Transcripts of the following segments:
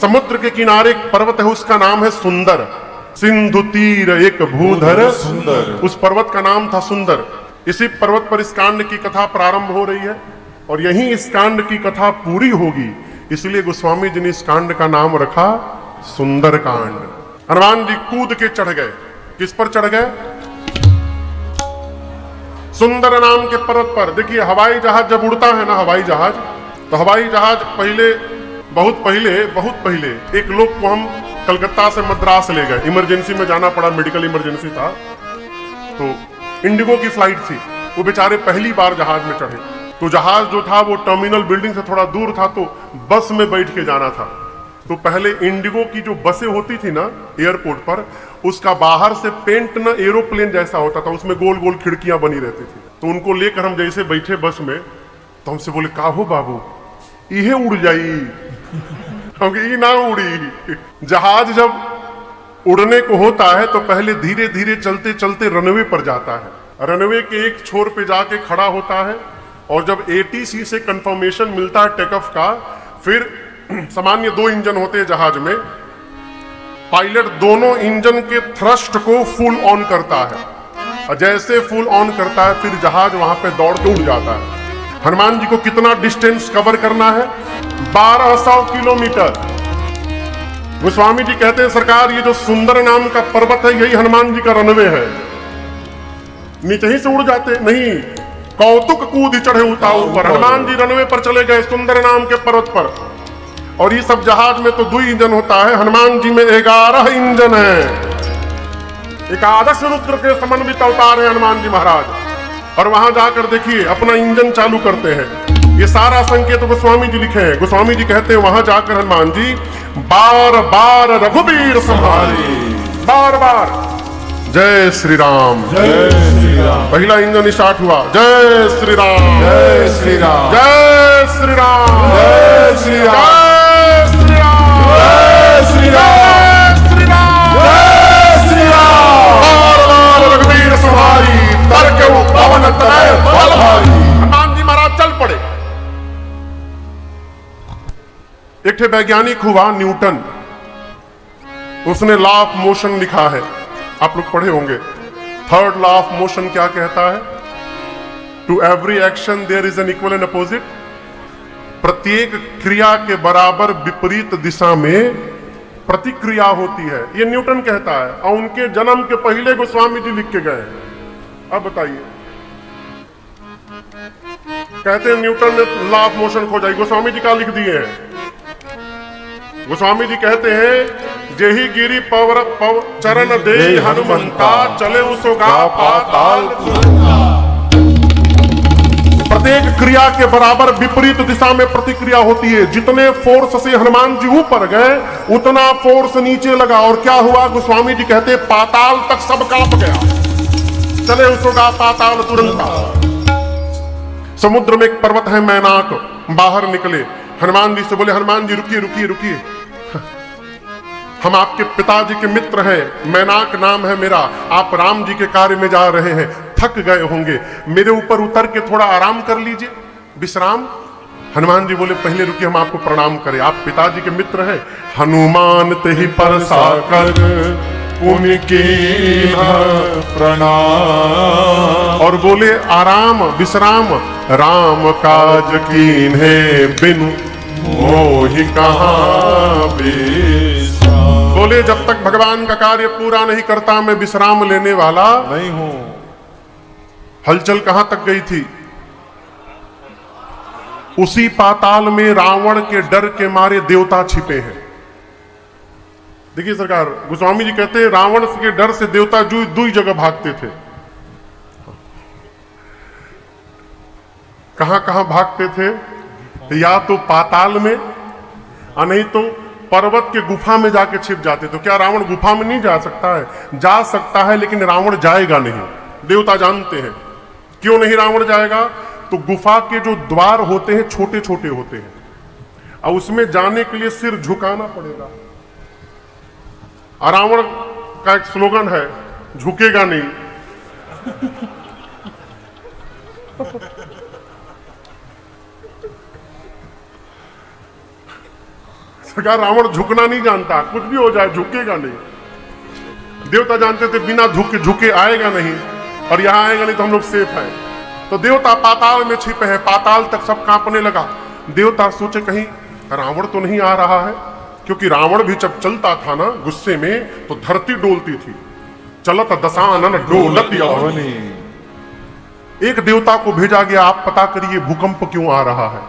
समुद्र के किनारे एक पर्वत है, उसका नाम है सुंदर। सिंधु तीर एक भूधर सुंदर, उस पर्वत का नाम था सुंदर। इसी पर्वत पर इस कांड की कथा प्रारंभ हो रही है और यहीं इस कांड की कथा पूरी होगी। इसलिए गोस्वामी जी ने इस कांड का नाम रखा सुंदर कांड। हनुमान जी कूद के चढ़ गए। किस पर चढ़ गए? सुंदर नाम के पर्वत पर। देखिए, हवाई जहाज जब उड़ता है ना, हवाई जहाज, तो हवाई जहाज बहुत पहले एक लोग को हम कलकत्ता से मद्रास ले गए, इमरजेंसी में जाना पड़ा, मेडिकल इमरजेंसी था, तो इंडिगो की फ्लाइट थी। वो बेचारे पहली बार जहाज में चढ़े, तो जहाज जो था वो टर्मिनल बिल्डिंग से थोड़ा दूर था, तो बस में बैठ के जाना था। तो पहले इंडिगो की जो बसें होती थी ना एयरपोर्ट पर, उसका बाहर से पेंट ना एरोप्लेन जैसा होता था, उसमें गोल गोल खिड़कियां बनी रहती थी। तो उनको लेकर हम जैसे बैठे बस में, तो हमसे बोले, का हो बाबू, इहे उड़ जाई? क्योंकि ये ना उड़ी। जहाज जब उड़ने को होता है तो पहले धीरे धीरे चलते चलते रनवे पर जाता है। रनवे के एक छोर पे जाके खड़ा होता है और जब एटीसी से कंफर्मेशन मिलता है टेक ऑफ का, फिर सामान्य 2 इंजन होते हैं जहाज में, पायलट दोनों इंजन के थ्रस्ट को फुल ऑन करता है और जैसे फुल ऑन करता है फिर जहाज वहां पे दौड़ के उड़ जाता है। हनुमान जी को कितना डिस्टेंस कवर करना है? 1200 किलोमीटर। गोस्वामी जी कहते हैं, सरकार ये जो सुंदर नाम का पर्वत है यही हनुमान जी का रनवे है। नीचे ही से उड़ जाते नहीं, कौतुक कूद चढ़े उताऊ पर। हनुमान जी रनवे पर चले गए सुंदर नाम के पर्वत पर। और ये सब जहाज में तो 2 इंजन होता है, हनुमान जी में 11 इंजन है। एकादश रुद्र के समन्वित अवतार है हनुमान जी महाराज। और वहां जाकर देखिए, अपना इंजन चालू करते हैं। ये सारा संकेत तो गोस्वामी जी लिखे हैं। गोस्वामी जी कहते हैं, वहां जाकर हनुमान जी बार बार रघुबीर संहारी, बार बार जय श्री राम, जय श्री राम। पहला इंजन स्टार्ट हुआ, जय श्री राम, जय श्री राम, जय श्री राम, जय श्री राम, जय श्री राम, जय श्री राम, श्री राम, जय श्री राम। बार बार रघुबीर संहारी, तर्क पवन तनय बल भारी। हनुमान जी महाराज चल पड़े। एक ठे वैज्ञानिक हुआ न्यूटन, उसने लॉ ऑफ मोशन लिखा है, आप लोग पढ़े होंगे। 3rd लॉ ऑफ मोशन क्या कहता है? To every action there is an equal and opposite. प्रत्येक क्रिया के बराबर विपरीत दिशा में प्रतिक्रिया होती है, ये न्यूटन कहता है। और उनके जन्म के पहले गोस्वामी जी लिख के गए। अब बताइए, कहते हैं न्यूटन ने लॉ ऑफ मोशन खोजा, गोस्वामी जी का लिख दिए हैं। गोस्वामी जी कहते हैं, जेहि गिरी पवर चरण दे हनुमंता, चले उसोगा पाताल तुरंता। प्रत्येक क्रिया के बराबर विपरीत दिशा में प्रतिक्रिया होती है। जितने फोर्स से हनुमान जी ऊपर गए उतना फोर्स नीचे लगा, और क्या हुआ? गोस्वामी जी कहते हैं, पाताल तक सब कांप गया। चले उसोगा पाताल तुरंता। समुद्र में एक पर्वत है मैनाक, बाहर निकले, हनुमान जी से बोले, हनुमान जी रुकिए रुकिए रुकिए, हम आपके पिताजी के मित्र हैं, मैनाक नाम है मेरा, आप राम जी के कार्य में जा रहे हैं, थक गए होंगे, मेरे ऊपर उतर के थोड़ा आराम कर लीजिए, विश्राम। हनुमान जी बोले, पहले रुकिए, हम आपको प्रणाम करें, आप पिताजी के मित्र हैं। हनुमान ते ही परसा कर उनके प्रणाम, और बोले, आराम विश्राम, राम काज कीन्हे बिनु मोहि कहाँ विश्राम। बोले, जब तक भगवान का कार्य पूरा नहीं करता मैं विश्राम लेने वाला नहीं हूं। हलचल कहां तक गई थी? उसी पाताल में रावण के डर के मारे देवता छिपे हैं। देखिए सरकार, गोस्वामी जी कहते हैं, रावण के डर से देवता दुई जगह भागते थे। कहां कहां भागते थे? या तो पाताल में, और नहीं तो पर्वत के गुफा में जाके छिप जाते। तो क्या रावण गुफा में नहीं जा सकता है? जा सकता है, लेकिन रावण जाएगा नहीं। देवता जानते हैं क्यों नहीं रावण जाएगा। तो गुफा के जो द्वार होते हैं छोटे छोटे होते हैं, और उसमें जाने के लिए सिर झुकाना पड़ेगा। और रावण का एक स्लोगन है, झुकेगा नहीं। सरकार रावण झुकना नहीं जानता, कुछ भी हो जाए झुकेगा नहीं। देवता जानते थे बिना झुके आएगा नहीं, और यहां आएगा नहीं तो हम लोग सेफ है। तो देवता पाताल में छिपे हैं, पाताल तक सब कांपने लगा। देवता सोचे कहीं रावण तो नहीं आ रहा है, क्योंकि रावण भी जब चलता था ना गुस्से में तो धरती डोलती थी। चलत दशानन डोलत अवनी। एक देवता को भेजा गया, आप पता करिए भूकंप क्यों आ रहा है।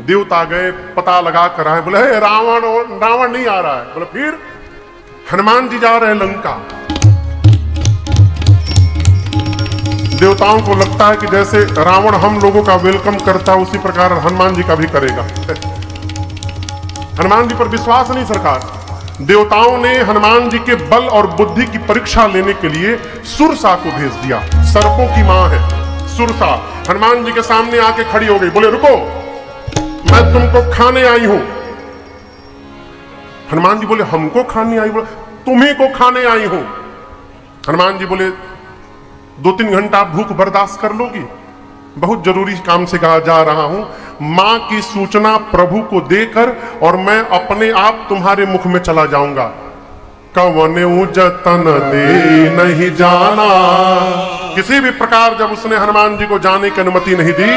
देवता गए, पता लगा कर आए, बोले हे रावण नहीं आ रहा है। बोले फिर हनुमान जी जा रहे हैं लंका। देवताओं को लगता है कि जैसे रावण हम लोगों का वेलकम करता है उसी प्रकार हनुमान जी का भी करेगा। हनुमान जी पर विश्वास नहीं सरकार। देवताओं ने हनुमान जी के बल और बुद्धि की परीक्षा लेने के लिए सुरसा को भेज दिया। सर्पों की मां है सुरसा। हनुमान जी के सामने आके खड़ी हो गई, बोले रुको, मैं तुमको खाने आई हूं। हनुमान जी बोले हमको खाने आई? बोले तुम्ही को खाने आई हूं। हनुमान जी बोले 2-3 घंटा भूख बर्दाश्त कर लोगी? बहुत जरूरी काम से कहा जा रहा हूं। मां की सूचना प्रभु को देकर और मैं अपने आप तुम्हारे मुख में चला जाऊंगा। कवने जतन दे नहीं जाना। किसी भी प्रकार जब उसने हनुमान जी को जाने की अनुमति नहीं दी,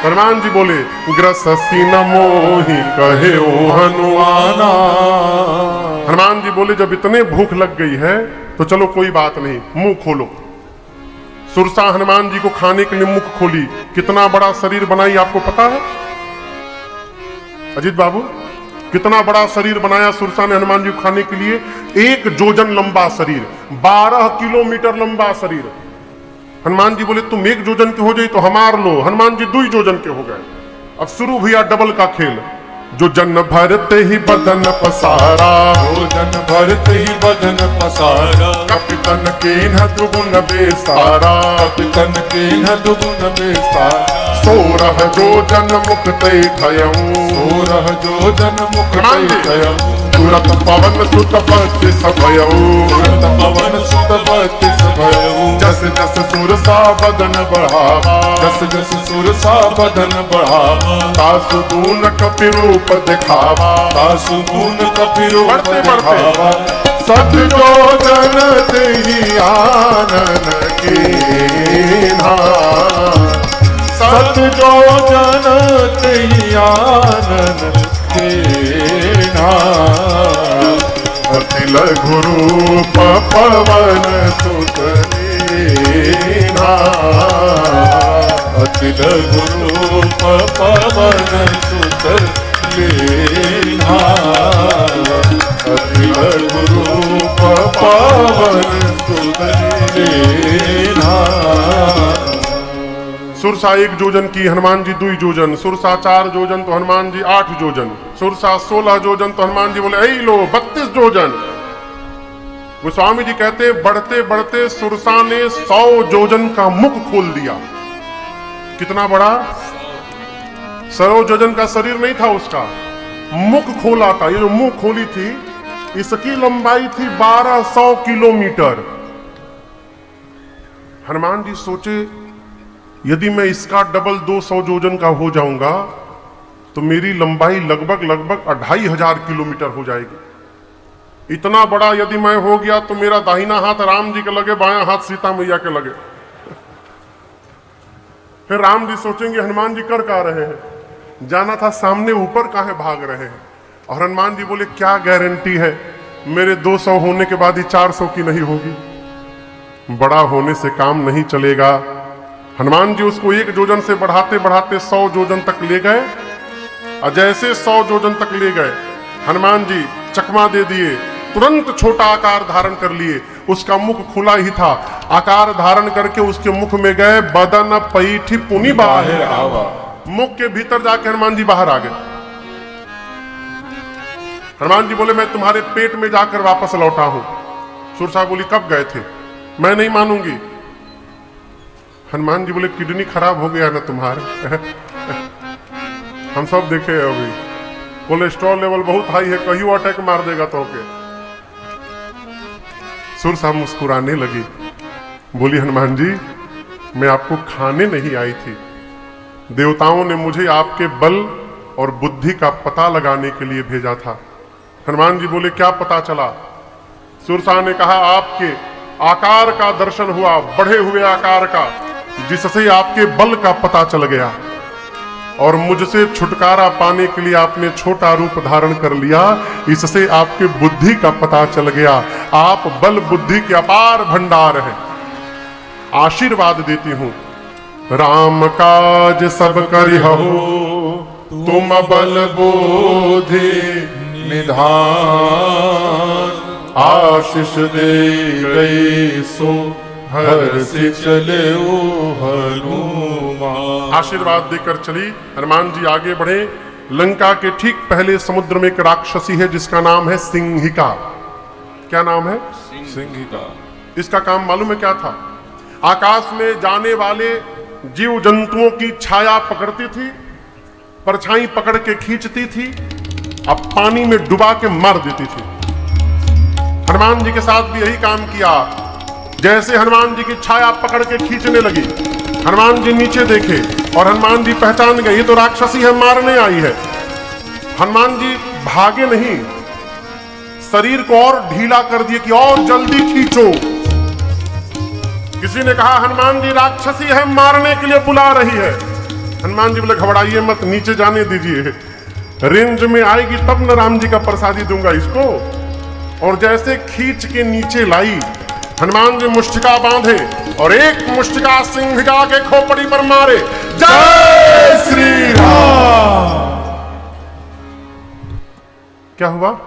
हनुमान जी बोले ग्रससी न मोहि कहे ओ हनुमाना। हनुमान जी बोले जब इतने भूख लग गई है तो चलो कोई बात नहीं, मुंह खोलो। सुरसा हनुमान जी को खाने के लिए मुख खोली। कितना बड़ा शरीर बनाई आपको पता है अजीत बाबू? कितना बड़ा शरीर बनाया सुरसा ने हनुमान जी को खाने के लिए। 1 जोजन लंबा शरीर, 12 किलोमीटर लंबा शरीर। हनुमान जी बोले तुम 1 जोजन के हो जाए तो हमार लो। हनुमान जी 2 जोजन के हो गए। अब शुरू हुआ डबल का खेल। जो जन भरते ही बदन पसारा, जो जन भरते ही बदन पसारा। कपितन के न दुगुन बेसारा, कपितन के न दुगुन बेसारा। 16 जो जन मुक्ते खयऊ, 16 जो जन मुक्ते खयऊ। तुरत पवन सुत बत्तीस भयऊ, तुरत पवन सुत बत्तीस भयऊ। जस जस सुरसा बदन बढ़ावा, जस जस सुरसा बदन बढ़ावा। तासु गुण कपि रूप दिखावा, तासु गुण कपि रूप बढ़ते दिखावा। सत जो जन तेहि आनन कीन्हा, सत जो जन तेहि आनन कीन्हा। अति लघु रूप पवन सुत लीन्हा, अति लघु रूप पवन सुत लीन्हा। अति लघु रूप पवन सुत लीन्हा। सुरसा 1 जोजन की, हनुमान जी 2 जोजन। सुरसा 4 जोजन तो हनुमान जी 8 जोजन। सुरसा 16 जोजन तो हनुमान जी बोले ऐ लो 32 जोजन। गोस्वामी जी कहते बढ़ते बढ़ते सुरसा ने 100 जोजन का मुख खोल दिया। कितना बड़ा? 100 जोजन का शरीर नहीं था उसका, मुख खोला था। ये जो मुंह खोली थी इसकी लंबाई थी 1200 किलोमीटर। हनुमान जी सोचे यदि मैं इसका डबल 200 जोजन का हो जाऊंगा तो मेरी लंबाई लगभग 2500 किलोमीटर हो जाएगी। इतना बड़ा यदि मैं हो गया तो मेरा दाहिना हाथ राम जी के लगे, बायां हाथ सीता मैया के लगे। फिर राम जी सोचेंगे हनुमान जी कर क्या रहे हैं, जाना था सामने, ऊपर काहे भाग रहे हैं। और हनुमान जी बोले क्या गारंटी है मेरे 200 होने के बाद ही 400 की नहीं होगी। बड़ा होने से काम नहीं चलेगा। हनुमान जी उसको 1 जोजन से बढ़ाते बढ़ाते 100 जोजन तक ले गए। और जैसे 100 जोजन तक ले गए हनुमान जी चकमा दे दिए, तुरंत छोटा आकार धारण कर लिए। उसका मुख खुला ही था, आकार धारण करके उसके मुख में गए। बदन पैठी पुनि बाहर आवा, मुख के भीतर जाके हनुमान जी बाहर आ गए। हनुमान जी बोले मैं तुम्हारे पेट में जाकर वापस लौटा हूं। सुरसा बोली कब गए थे? मैं नहीं मानूंगी। हनुमान जी बोले किडनी खराब हो गया ना तुम्हारे। हम सब देखे अभी कोलेस्ट्रॉल लेवल बहुत हाई है, कहीं अटैक मार देगा तो के। सुरसा मुस्कुराने लगी, बोली हनुमान जी मैं आपको खाने नहीं आई थी, देवताओं ने मुझे आपके बल और बुद्धि का पता लगाने के लिए भेजा था। हनुमान जी बोले क्या पता चला? सुरसा ने कहा आपके आकार का दर्शन हुआ, बढ़े हुए आकार का, जिससे आपके बल का पता चल गया और मुझसे छुटकारा पाने के लिए आपने छोटा रूप धारण कर लिया, इससे आपके बुद्धि का पता चल गया। आप बल बुद्धि के अपार भंडार हैं। आशीर्वाद देती हूं, राम काज सब करिहो, तुम बल बोधि निधान, आशीष दे गए सो हर से चले ओ हनुमान। आशीर्वाद देकर चली। हनुमान जी आगे बढ़े। लंका के ठीक पहले समुद्र में एक राक्षसी है जिसका नाम है सिंहिका। क्या नाम है? सिंहिका। इसका काम मालूम है क्या था? आकाश में जाने वाले जीव जंतुओं की छाया पकड़ती थी, परछाई पकड़ के खींचती थी, अब पानी में डुबा के मार देती थी। हनुमान जी के साथ भी यही काम किया। जैसे हनुमान जी की छाया पकड़ के खींचने लगी, हनुमान जी नीचे देखे और हनुमान जी पहचान गए ये तो राक्षसी है, मारने आई है। हनुमान जी भागे नहीं, शरीर को और ढीला कर दिए कि और जल्दी खींचो। किसी ने कहा हनुमान जी राक्षसी है, मारने के लिए बुला रही है। हनुमान जी बोले घबराइए मत, नीचे जाने दीजिए, रेंज में आएगी तब न राम जी का प्रसादी दूंगा इसको। और जैसे खींच के नीचे लाई, हनुमान जी मुष्टिका बांधे और एक मुष्टिका सिंहिका के खोपड़ी पर मारे। जय श्री राम। क्या हुआ?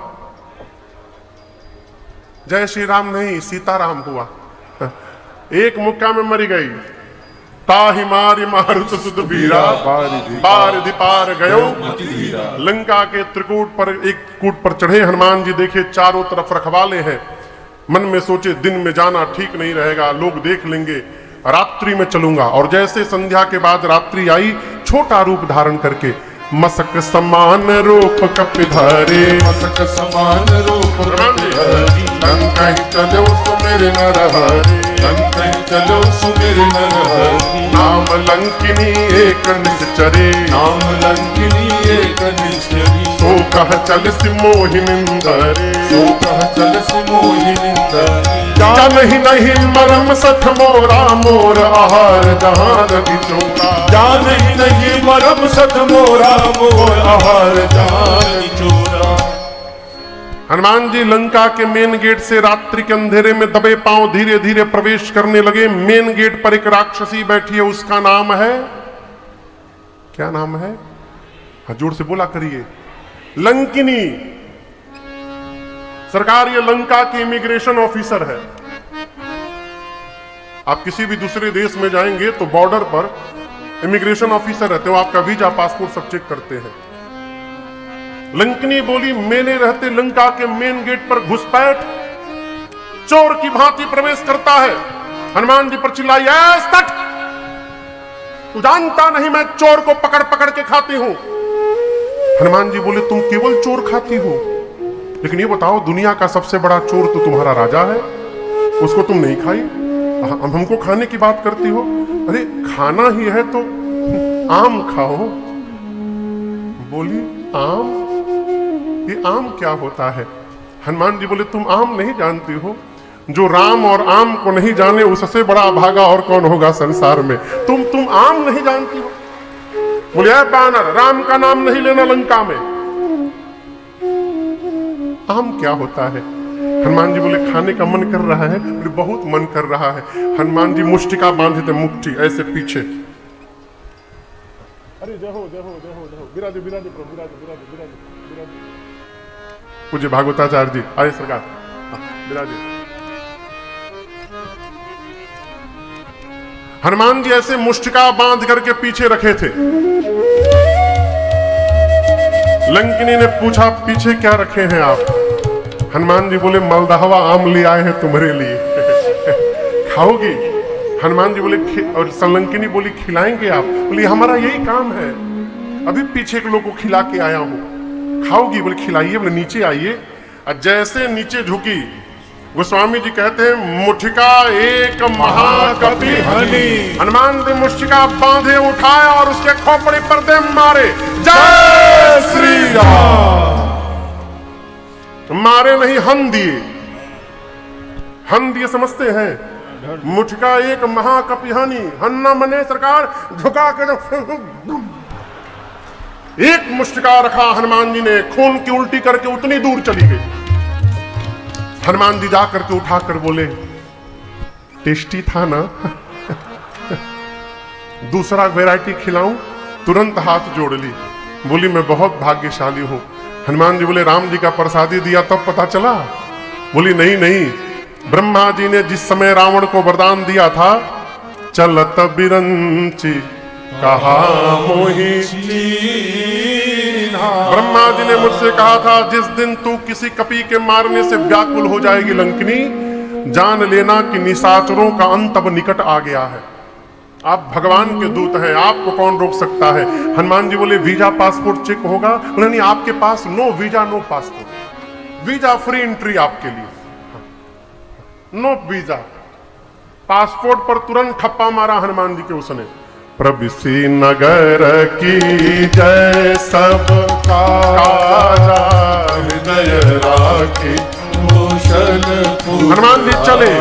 जय श्री राम नहीं, सीताराम हुआ। एक मुक्का में मरी गई। ताहि मारि मारुत सुत बीरा, बारिधि पार गयो। लंका के त्रिकूट पर एक कूट पर चढ़े हनुमान जी, देखे चारों तरफ रखवाले हैं। मन में सोचे दिन में जाना ठीक नहीं रहेगा, लोग देख लेंगे, रात्रि में चलूंगा। और जैसे संध्या के बाद रात्रि आई, छोटा रूप धारण करके मसक समान रूप कपिधारे, मसक समान रूप कपिधारी, लंका ही चलो सुमिर नरहरि, लंका ही चलो सुमिर नरहरि। नाम लंकिनी एक निश्चरे, नाम लंकिनी एक निश्चरी, सो कह चल सिमोहिनिंदरे, सो कह चल सिमोहिनिंदरे। जान ही नहीं मरम सठ मोरा, मोर आहार जहां रवि चोरा। जान ही नहीं मरम सठ मोरा, मोर आहार जहां चोरा। हनुमान जी लंका के मेन गेट से रात्रि के अंधेरे में दबे पांव धीरे धीरे प्रवेश करने लगे। मेन गेट पर एक राक्षसी बैठी है, उसका नाम है, क्या नाम है? हाँ जोर से बोला करिए, लंकिनी। सरकार ये लंका की इमिग्रेशन ऑफिसर है। आप किसी भी दूसरे देश में जाएंगे तो बॉर्डर पर इमिग्रेशन ऑफिसर रहते हो, आपका वीजा पासपोर्ट सब चेक करते हैं। लंकिनी बोली मेरे रहते लंका के मेन गेट पर घुसपैठ, चोर की भांति प्रवेश करता है। हनुमान जी पर चिल्लाई, सट, तू जानता नहीं मैं चोर को पकड़ पकड़ के खाती हूं। हनुमान जी बोले तुम केवल चोर खाती हो, लेकिन ये बताओ दुनिया का सबसे बड़ा चोर तो तुम्हारा राजा है, उसको तुम नहीं खाई, हमको खाने की बात करती हो। अरे खाना ही है तो आम खाओ। बोली आम? ये आम क्या होता है? हनुमान जी बोले तुम आम नहीं जानती हो, जो राम और आम को नहीं जाने उससे बड़ा अभागा और कौन होगा संसार में। तुम आम नहीं जानती हो। बोले बानर, राम का नाम नहीं लेना लंका में। आम क्या होता है? हनुमान जी बोले खाने का मन कर रहा है। बोले बहुत मन कर रहा है। हनुमान जी मुष्टिका बांधे थे, मुट्ठी ऐसे पीछे। अरे जय हो जय हो जय हो जय हो, विराजे विराजे प्रभु, विराजे विराजे विराजे विराजे। पूज्य भागवताचार्य जी आए सरकार, विराजे। हनुमान जी ऐसे मुष्टिका बांध करके पीछे रखे थे। लंकिनी ने पूछा पीछे क्या रखे हैं आप? हनुमान जी बोले मलदहवा आम ले आए हैं तुम्हारे लिए, खाओगी? हनुमान जी बोले और लंकिनी बोली खिलाएंगे आप? बोली हमारा यही काम है, अभी पीछे के लोग को खिला के आया हूं, खाओगी? बोले खिलाइए। बोले नीचे आइए। जैसे नीचे झुकी, गोस्वामी जी कहते हैं मुठिका एक महाकपि हनि। हनुमान जी मुष्टिका बांधे, उठाया और उसके खोपड़ी पर दे मारे। जय श्री राम। मारे नहीं हन दिए। हन दिए समझते हैं? मुझका एक महाकपिहानी हन्ना मने सरकार झुका के एक मुष्टिका रखा हनुमान जी ने, खून की उल्टी करके उतनी दूर चली गई। हनुमान जी जाकर के उठाकर बोले, टेस्टी था ना? दूसरा वैरायटी खिलाऊं? तुरंत हाथ जोड़ ली, बोली मैं बहुत भाग्यशाली हूं। हनुमान जी बोले, राम जी का प्रसादी दिया तब पता चला? बोली नहीं नहीं, ब्रह्मा जी ने जिस समय रावण को वरदान दिया था, चलत बिरंची कहा मोही। ब्रह्मा जी ने मुझसे कहा था, जिस दिन तू किसी कपी के मारने से व्याकुल हो जाएगी लंकिनी, जान लेना कि निशाचरों का अंत अब निकट आ गया है। आप भगवान के दूत हैं, आपको कौन रोक सकता है? हनुमान जी बोले, वीजा पासपोर्ट चेक होगा? बोले नहीं, आपके पास no visa no passport, visa free entry आपके लिए, नो वीजा। पासपोर्ट पर तुरंत ठप्पा मारा हनुमान जी के उसने। प्रभृति नगर की जय सब काजा हृदय राखी कुशल। हनुमान जी चले,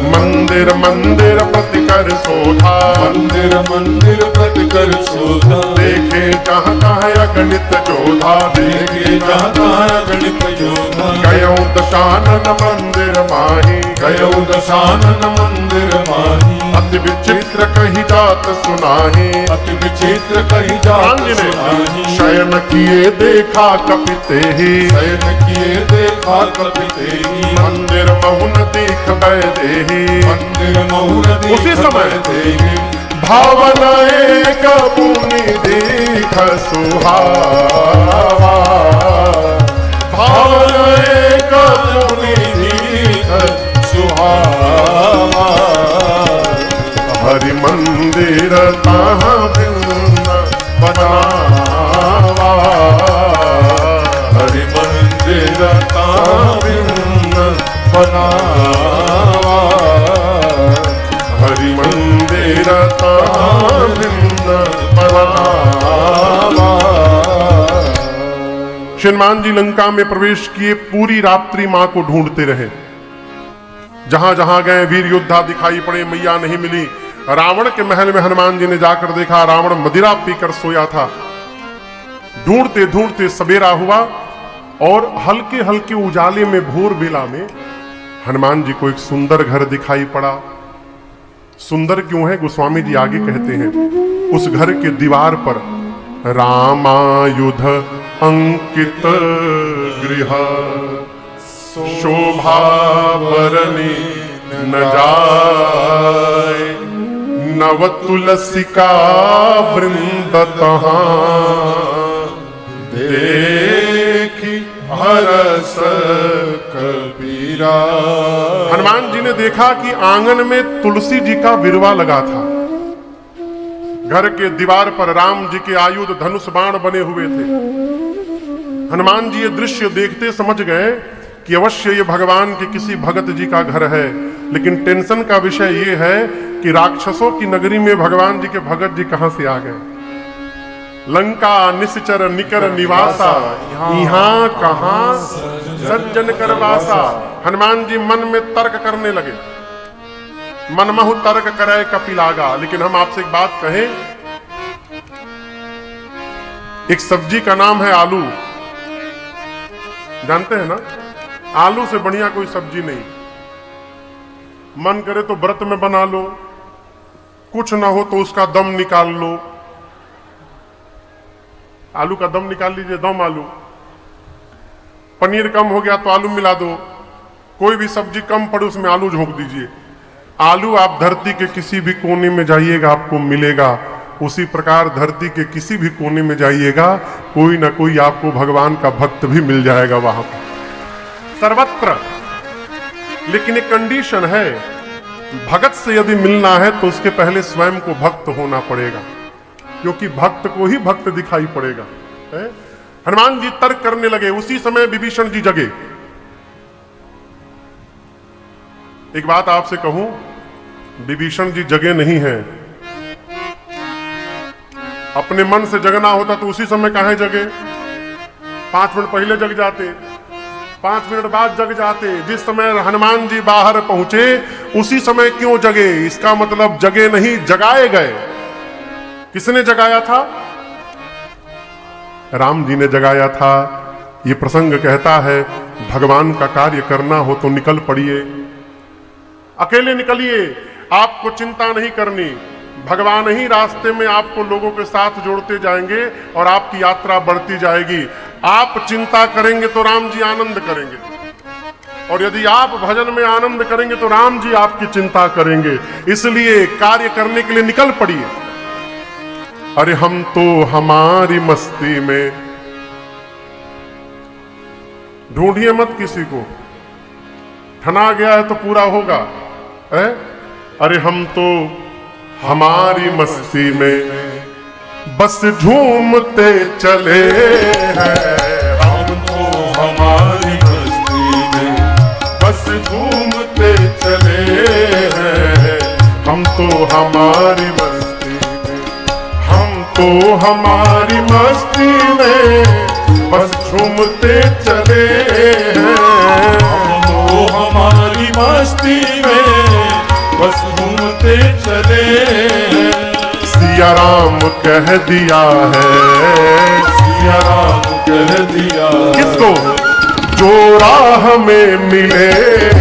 मंदिर मंदिर प्रतिकर शोभा, मंदिर मंदिर प्रतिकर शोभा, देखे जहाँ कहाँ अगणित जोधा, देखे जहाँ कहाँ अगणित योधा। गयो दशानन मंदिर माही, गयो दशानन मंदिर माही, अति विचित्र कही जात सुनाही, अति विचित्र कही जात सुनाही। शयन किए देखा कपिते ही, शयन किए देखा कपिते ही, मंदिर महुन देख बैदेही। मंदिर महुन देख उसी समय बैदेही, भावना एक मुनि देख सुहावा, भावना एक मुनि देख सुहावा। हरि मंदिर तहाँ भिन्न बनावा, हरि मंदिर तहाँ भिन्न बनावा, हरि मंदिर तहाँ भिन्न बनावा। श्री हनुमान जी लंका में प्रवेश किए, पूरी रात्रि मां को ढूंढते रहे। जहां जहां गए वीर योद्धा दिखाई पड़े, मैया नहीं मिली। रावण के महल में हनुमान जी ने जाकर देखा, रावण मदिरा पीकर सोया था। ढूंढते ढूंढते सवेरा हुआ और हल्के हल्के उजाले में भोर बेला में हनुमान जी को एक सुंदर घर दिखाई पड़ा। सुंदर क्यों है? गोस्वामी जी आगे कहते हैं, उस घर के दीवार पर रामायुध अंकित गृह, शोभा बरनी न जाए, नव तुलसिका वृंद तहाँ, देखी हरस कबीरा। हनुमान जी ने देखा कि आंगन में तुलसी जी का विरवा लगा था। घर के दीवार पर राम जी के आयुध धनुष बाण बने हुए थे। हनुमान जी ये दृश्य देखते समझ गए कि अवश्य ये भगवान के किसी भगत जी का घर है। लेकिन टेंशन का विषय ये है कि राक्षसों की नगरी में भगवान जी के भगत जी कहां से आ गए? लंका निश्चर निकर निवासा, यहाँ कहां सज्जन कर वासा। हनुमान जी मन में तर्क करने लगे, मनमहु तर्क करे कपिलागा। लेकिन हम आपसे एक बात कहें, एक सब्जी का नाम है आलू, जानते हैं ना? आलू से बढ़िया कोई सब्जी नहीं। मन करे तो व्रत में बना लो, कुछ ना हो तो उसका दम निकाल लो। आलू का दम निकाल लीजिए, दम आलू। पनीर कम हो गया तो आलू मिला दो। कोई भी सब्जी कम पड़े उसमें आलू झोंक दीजिए। आलू आप धरती के किसी भी कोने में जाइएगा आपको मिलेगा। उसी प्रकार धरती के किसी भी कोने में जाइएगा, कोई ना कोई आपको भगवान का भक्त भी मिल जाएगा वहां पर, सर्वत्र। लेकिन एक कंडीशन है, भगत से यदि मिलना है तो उसके पहले स्वयं को भक्त होना पड़ेगा, क्योंकि भक्त को ही भक्त दिखाई पड़ेगा। हनुमान जी तर्क करने लगे। उसी समय विभीषण जी जगे। एक बात आपसे कहूं, विभीषण जी जगे नहीं हैं। अपने मन से जगना होता तो उसी समय काहे जगे? 5 मिनट पहले जग जाते, 5 मिनट बाद जग जाते। जिस समय हनुमान जी बाहर पहुंचे उसी समय क्यों जगे? इसका मतलब जगे नहीं, जगाए गए। किसने जगाया था? राम जी ने जगाया था। ये प्रसंग कहता है भगवान का कार्य करना हो तो निकल पड़िए, अकेले निकलिए, आपको चिंता नहीं करनी। भगवान ही रास्ते में आपको लोगों के साथ जोड़ते जाएंगे और आपकी यात्रा बढ़ती जाएगी। आप चिंता करेंगे तो राम जी आनंद करेंगे, और यदि आप भजन में आनंद करेंगे तो राम जी आपकी चिंता करेंगे। इसलिए कार्य करने के लिए निकल पड़िए। अरे हम तो हमारी मस्ती में, ढूंढिए मत किसी को, ठना गया है तो पूरा होगा है? अरे हम तो हमारी मस्ती में बस झूमते चले हैं। हम तो हमारी मस्ती में बस झूमते चले हैं। हम तो हमारी मस्ती में, हम तो हमारी मस्ती में बस झूमते चले हैं। हम तो हमारी मस्ती में बस घूमते चले हैं। सिया राम कह दिया है, सिया राम कह दिया किसको? जो राह में मिले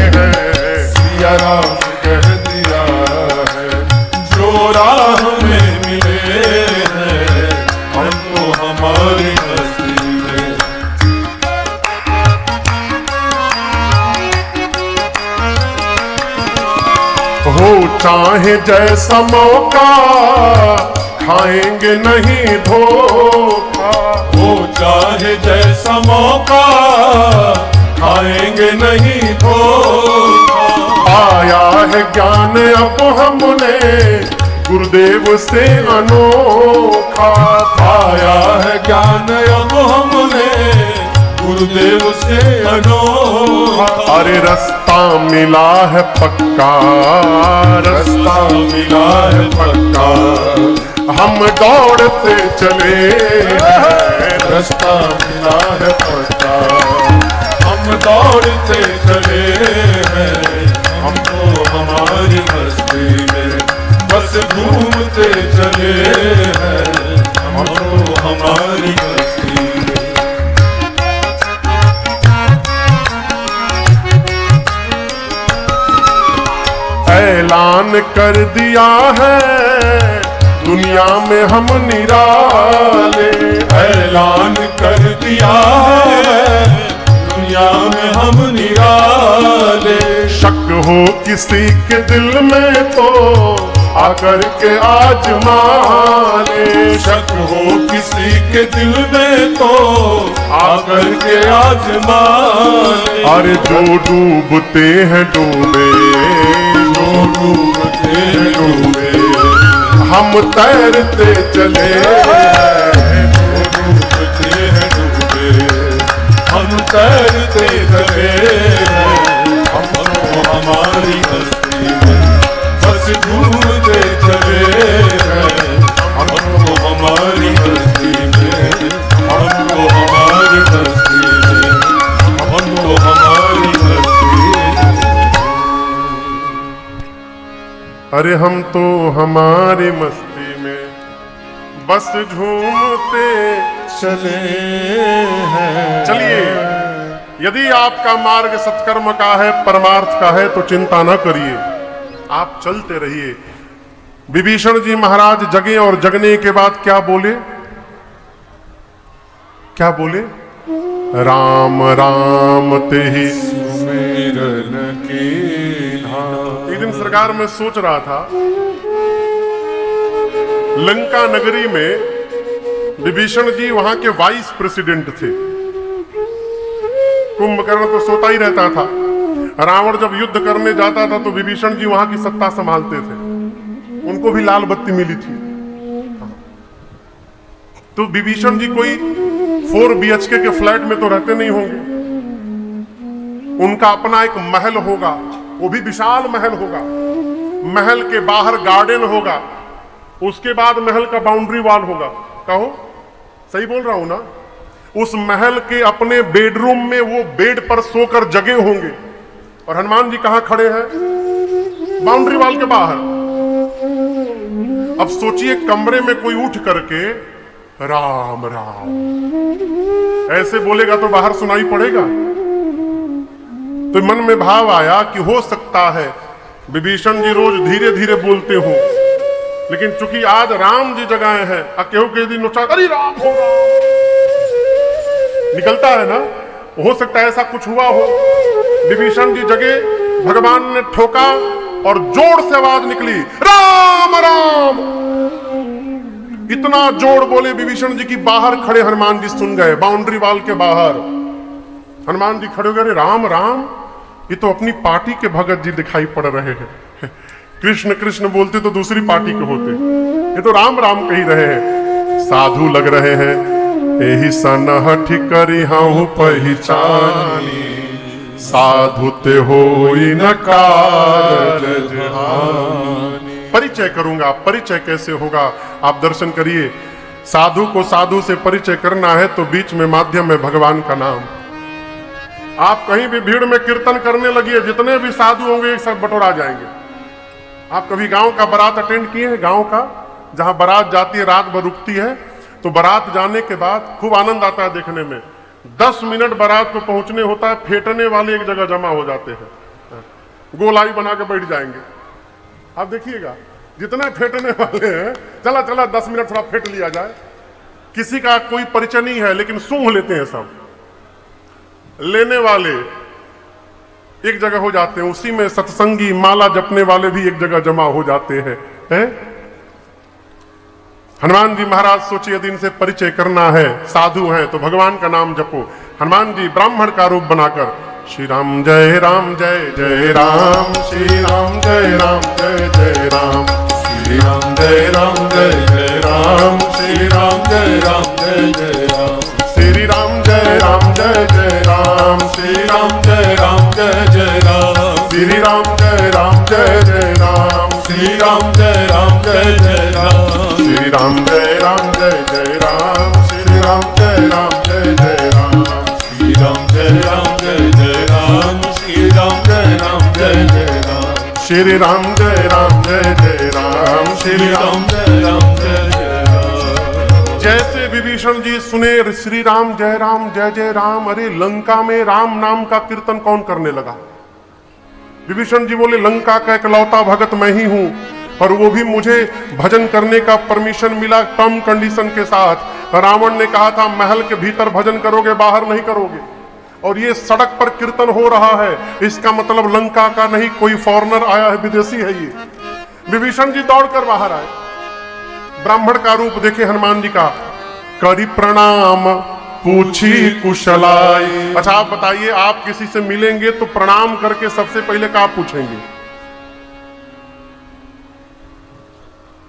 हैं। सिया राम कह दिया है, जो राह में मिले हैं। हम तो हमारी मस्ती में हो चाहे जैसा मौका, खाएंगे नहीं धोखा। हो चाहे जैसा मौका, खाएंगे नहीं धोखा। आया है ज्ञान अब हमने गुरुदेव से अनोखा। आया है ज्ञान अब हमने गुरुदेव से अनोखा। अरे रास्ता मिला है पक्का, रास्ता मिला है पक्का। हम दौड़ते चले हैं। रास्ता मिला है पक्का, हम दौड़ते चले हैं। हम तो हमारी मस्ती में बस घूमते चले हैं। हम तो हमारी मस्ती में ऐलान कर दिया है दुनिया में हम निराले। ऐलान कर दिया है दुनिया में हम निराले। शक हो किसी के दिल में तो आकर के आजमा ले। शक हो किसी के दिल में तो आकर के आजमा ले। अरे जो डूबते हैं डूबे, जो डूबते हैं डूबे। हम तैरते चले हैं। जो डूबते हैं डूबे, हम तैरते चले हैं। हम तो हमारी मस्ती में बस घूमते चले हैं। हम तो हमारी मस्ती में, हम तो हमारी मस्ती में, हम तो हमारी मस्ती में। अरे हम तो हमारी मस्ती में बस झूमते चले हैं। चलिए, यदि आपका मार्ग सत्कर्म का है, परमार्थ का है, तो चिंता न करिए, आप चलते रहिए। विभीषण जी महाराज जगे और जगने के बाद क्या बोले? क्या बोले? राम राम ते ही सुमिरन कीन्हा। एक दिन सरकार में सोच रहा था, लंका नगरी में विभीषण जी वहां के वाइस प्रेसिडेंट थे। कुंभकर्ण तो सोता ही रहता था। रावण जब युद्ध करने जाता था तो विभीषण जी वहां की सत्ता संभालते थे। उनको भी लाल बत्ती मिली थी। तो विभीषण जी कोई 4 BHK के फ्लैट में तो रहते नहीं होंगे। उनका अपना एक महल होगा, वो भी विशाल महल होगा। महल के बाहर गार्डन होगा, उसके बाद महल का बाउंड्री वॉल होगा। कहो, सही बोल रहा हूं ना? उस महल के अपने बेडरूम में वो बेड पर सोकर जगे होंगे और हनुमान जी कहां खड़े हैं? बाउंड्री वॉल के बाहर। अब सोचिए कमरे में कोई उठ करके राम राम ऐसे बोलेगा तो बाहर सुनाई पड़ेगा। तो मन में भाव आया कि हो सकता है विभीषण जी रोज धीरे धीरे बोलते हो, लेकिन चूंकि आज राम जी जगाए हैं, केहू के दिन अरे राम हो राम निकलता है ना, हो सकता है ऐसा कुछ हुआ हो। विभीषण जी जगे, भगवान ने ठोका और जोर से आवाज निकली राम राम। इतना जोर बोले विभीषण जी की बाहर खड़े हनुमान जी सुन गए। बाउंड्री वॉल के बाहर हनुमान जी खड़े हो गए, राम राम, ये तो अपनी पार्टी के भगत जी दिखाई पड़ रहे हैं। कृष्ण कृष्ण बोलते तो दूसरी पार्टी के होते, ये तो राम राम कही रहे हैं। साधु लग रहे हैं, एही सनहठ करी हूं पहचानी, साधु ते होई न कारज हानि। परिचय करूंगा, परिचय कैसे होगा आप दर्शन करिए। साधु को साधु से परिचय करना है तो बीच में माध्यम है भगवान का नाम। आप कहीं भी भीड़ में कीर्तन करने लगिए, जितने भी साधु होंगे एक साथ बटोरा जाएंगे। आप कभी गांव का बारात अटेंड किए हैं? गांव का जहां बारात जाती है, रात भर रुकती है, तो बारात जाने के बाद खूब आनंद आता है देखने में। 10 मिनट बारात को पहुंचने होता है, फेंटने वाले एक जगह जमा हो जाते हैं, गोलाई बना के बैठ जाएंगे। आप देखिएगा जितने फेंटने वाले हैं, चला चला 10 मिनट थोड़ा फेंट लिया जाए। किसी का कोई परिचय नहीं है, लेकिन सूंघ लेते हैं सब। लेने वाले एक जगह हो जाते हैं, उसी में सत्संगी माला जपने वाले भी एक जगह जमा हो जाते हैं, हनुमान जी महाराज सोचिए, यदि इनसे परिचय करना है, साधु हैं, तो भगवान का नाम जपो। हनुमान जी ब्राह्मण का रूप बनाकर श्री राम जय राम जय जय राम, श्री राम जय राम जय जय राम, श्री राम जय राम जय जय राम, श्री राम जय राम जय जय राम, श्री राम जय राम जय जय राम, श्री राम जय राम जय जय राम, श्री राम जय राम जय जय राम, श्री राम जय राम जय जय राम, श्री राम जय राम जय जय राम, श्री राम जय राम जय जय राम, श्री राम जय राम जय जय राम, श्री राम जय राम जय जय राम, श्री राम जय राम जय जय राम, श्री राम जय राम जय जय राम। जैसे विभीषण जी सुने श्री राम जय जय राम, अरे लंका में राम नाम का कीर्तन कौन करने लगा? विभीषण जी बोले लंका का इकलौता भगत मैं ही हूं, और वो भी मुझे भजन करने का परमिशन मिला टर्म कंडीशन के साथ। रावण ने कहा था महल के भीतर भजन करोगे, बाहर नहीं करोगे, और ये सड़क पर कीर्तन हो रहा है, इसका मतलब लंका का नहीं, कोई फॉरेनर आया है, विदेशी है ये। विभीषण जी दौड़कर बाहर आए, ब्राह्मण का रूप देखे हनुमान जी का, करी प्रणाम पूछी कुशलाई। अच्छा आप बताइए, आप किसी से मिलेंगे तो प्रणाम करके सबसे पहले क्या पूछेंगे?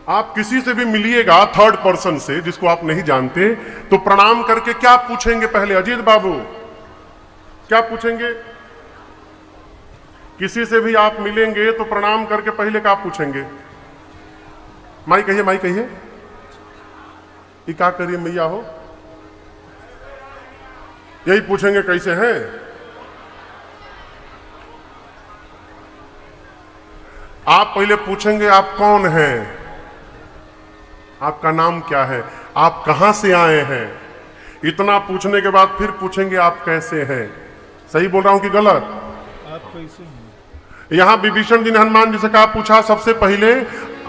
आप किसी से भी मिलिएगा थर्ड पर्सन से जिसको आप नहीं जानते, तो प्रणाम करके क्या पूछेंगे पहले? अजीत बाबू क्या पूछेंगे? किसी से भी आप मिलेंगे तो प्रणाम करके पहले क्या पूछेंगे? माई कहिए, माई कहिए, ये क्या करिए मैया हो? यही पूछेंगे कैसे हैं? आप पहले पूछेंगे आप कौन हैं, आपका नाम क्या है, आप कहां से आए हैं। इतना पूछने के बाद फिर पूछेंगे आप कैसे हैं। सही बोल रहा हूं कि गलत? आप कैसे हैं? यहां विभीषण जी ने हनुमान जी से कहा, पूछा सबसे पहले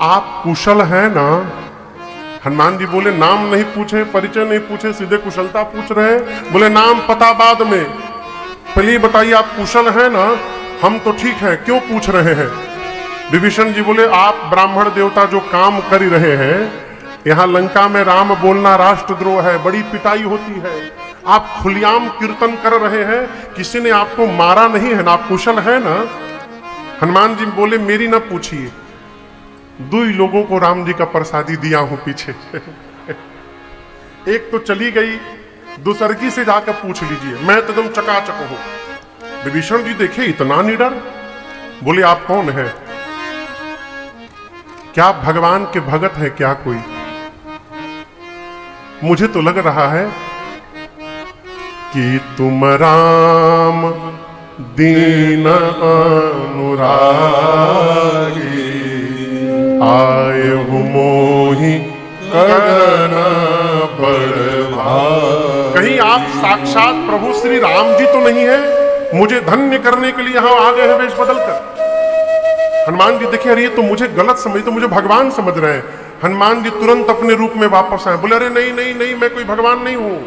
आप कुशल हैं ना? हनुमान जी बोले नाम नहीं पूछे, परिचय नहीं पूछे, सीधे कुशलता पूछ रहे। बोले नाम पता बाद में, पहले बताइए आप कुशल हैं ना? हम तो ठीक हैं, क्यों पूछ रहे हैं? विभीषण जी बोले आप ब्राह्मण देवता जो काम कर रहे हैं, यहाँ लंका में राम बोलना राष्ट्रद्रोह है, बड़ी पिटाई होती है, आप खुलेआम कीर्तन कर रहे हैं, किसी ने आपको मारा नहीं है ना, आप कुशल है ना? हनुमान जी बोले मेरी ना पूछिए, 2 लोगों को राम जी का प्रसादी दिया हूं पीछे। एक तो चली गई, दूसरकी से जाकर पूछ लीजिए, मैं तो एकदम चकाचक हूं। विभीषण जी देखे इतना निडर, बोले आप कौन है? क्या भगवान के भगत है क्या कोई? मुझे तो लग रहा है कि तुम राम दीन अनुरागी, आए हो मोहि करना बड़भागी। कहीं आप साक्षात प्रभु श्री राम जी तो नहीं है? मुझे धन्य करने के लिए यहां आ गए हैं वेश बदलकर। हनुमान जी देखिए, अरे ये तो मुझे गलत समझ, तो मुझे भगवान समझ रहे हैं। हनुमान जी तुरंत अपने रूप में वापस आए, बोले अरे नहीं नहीं नहीं, मैं कोई भगवान नहीं हूं।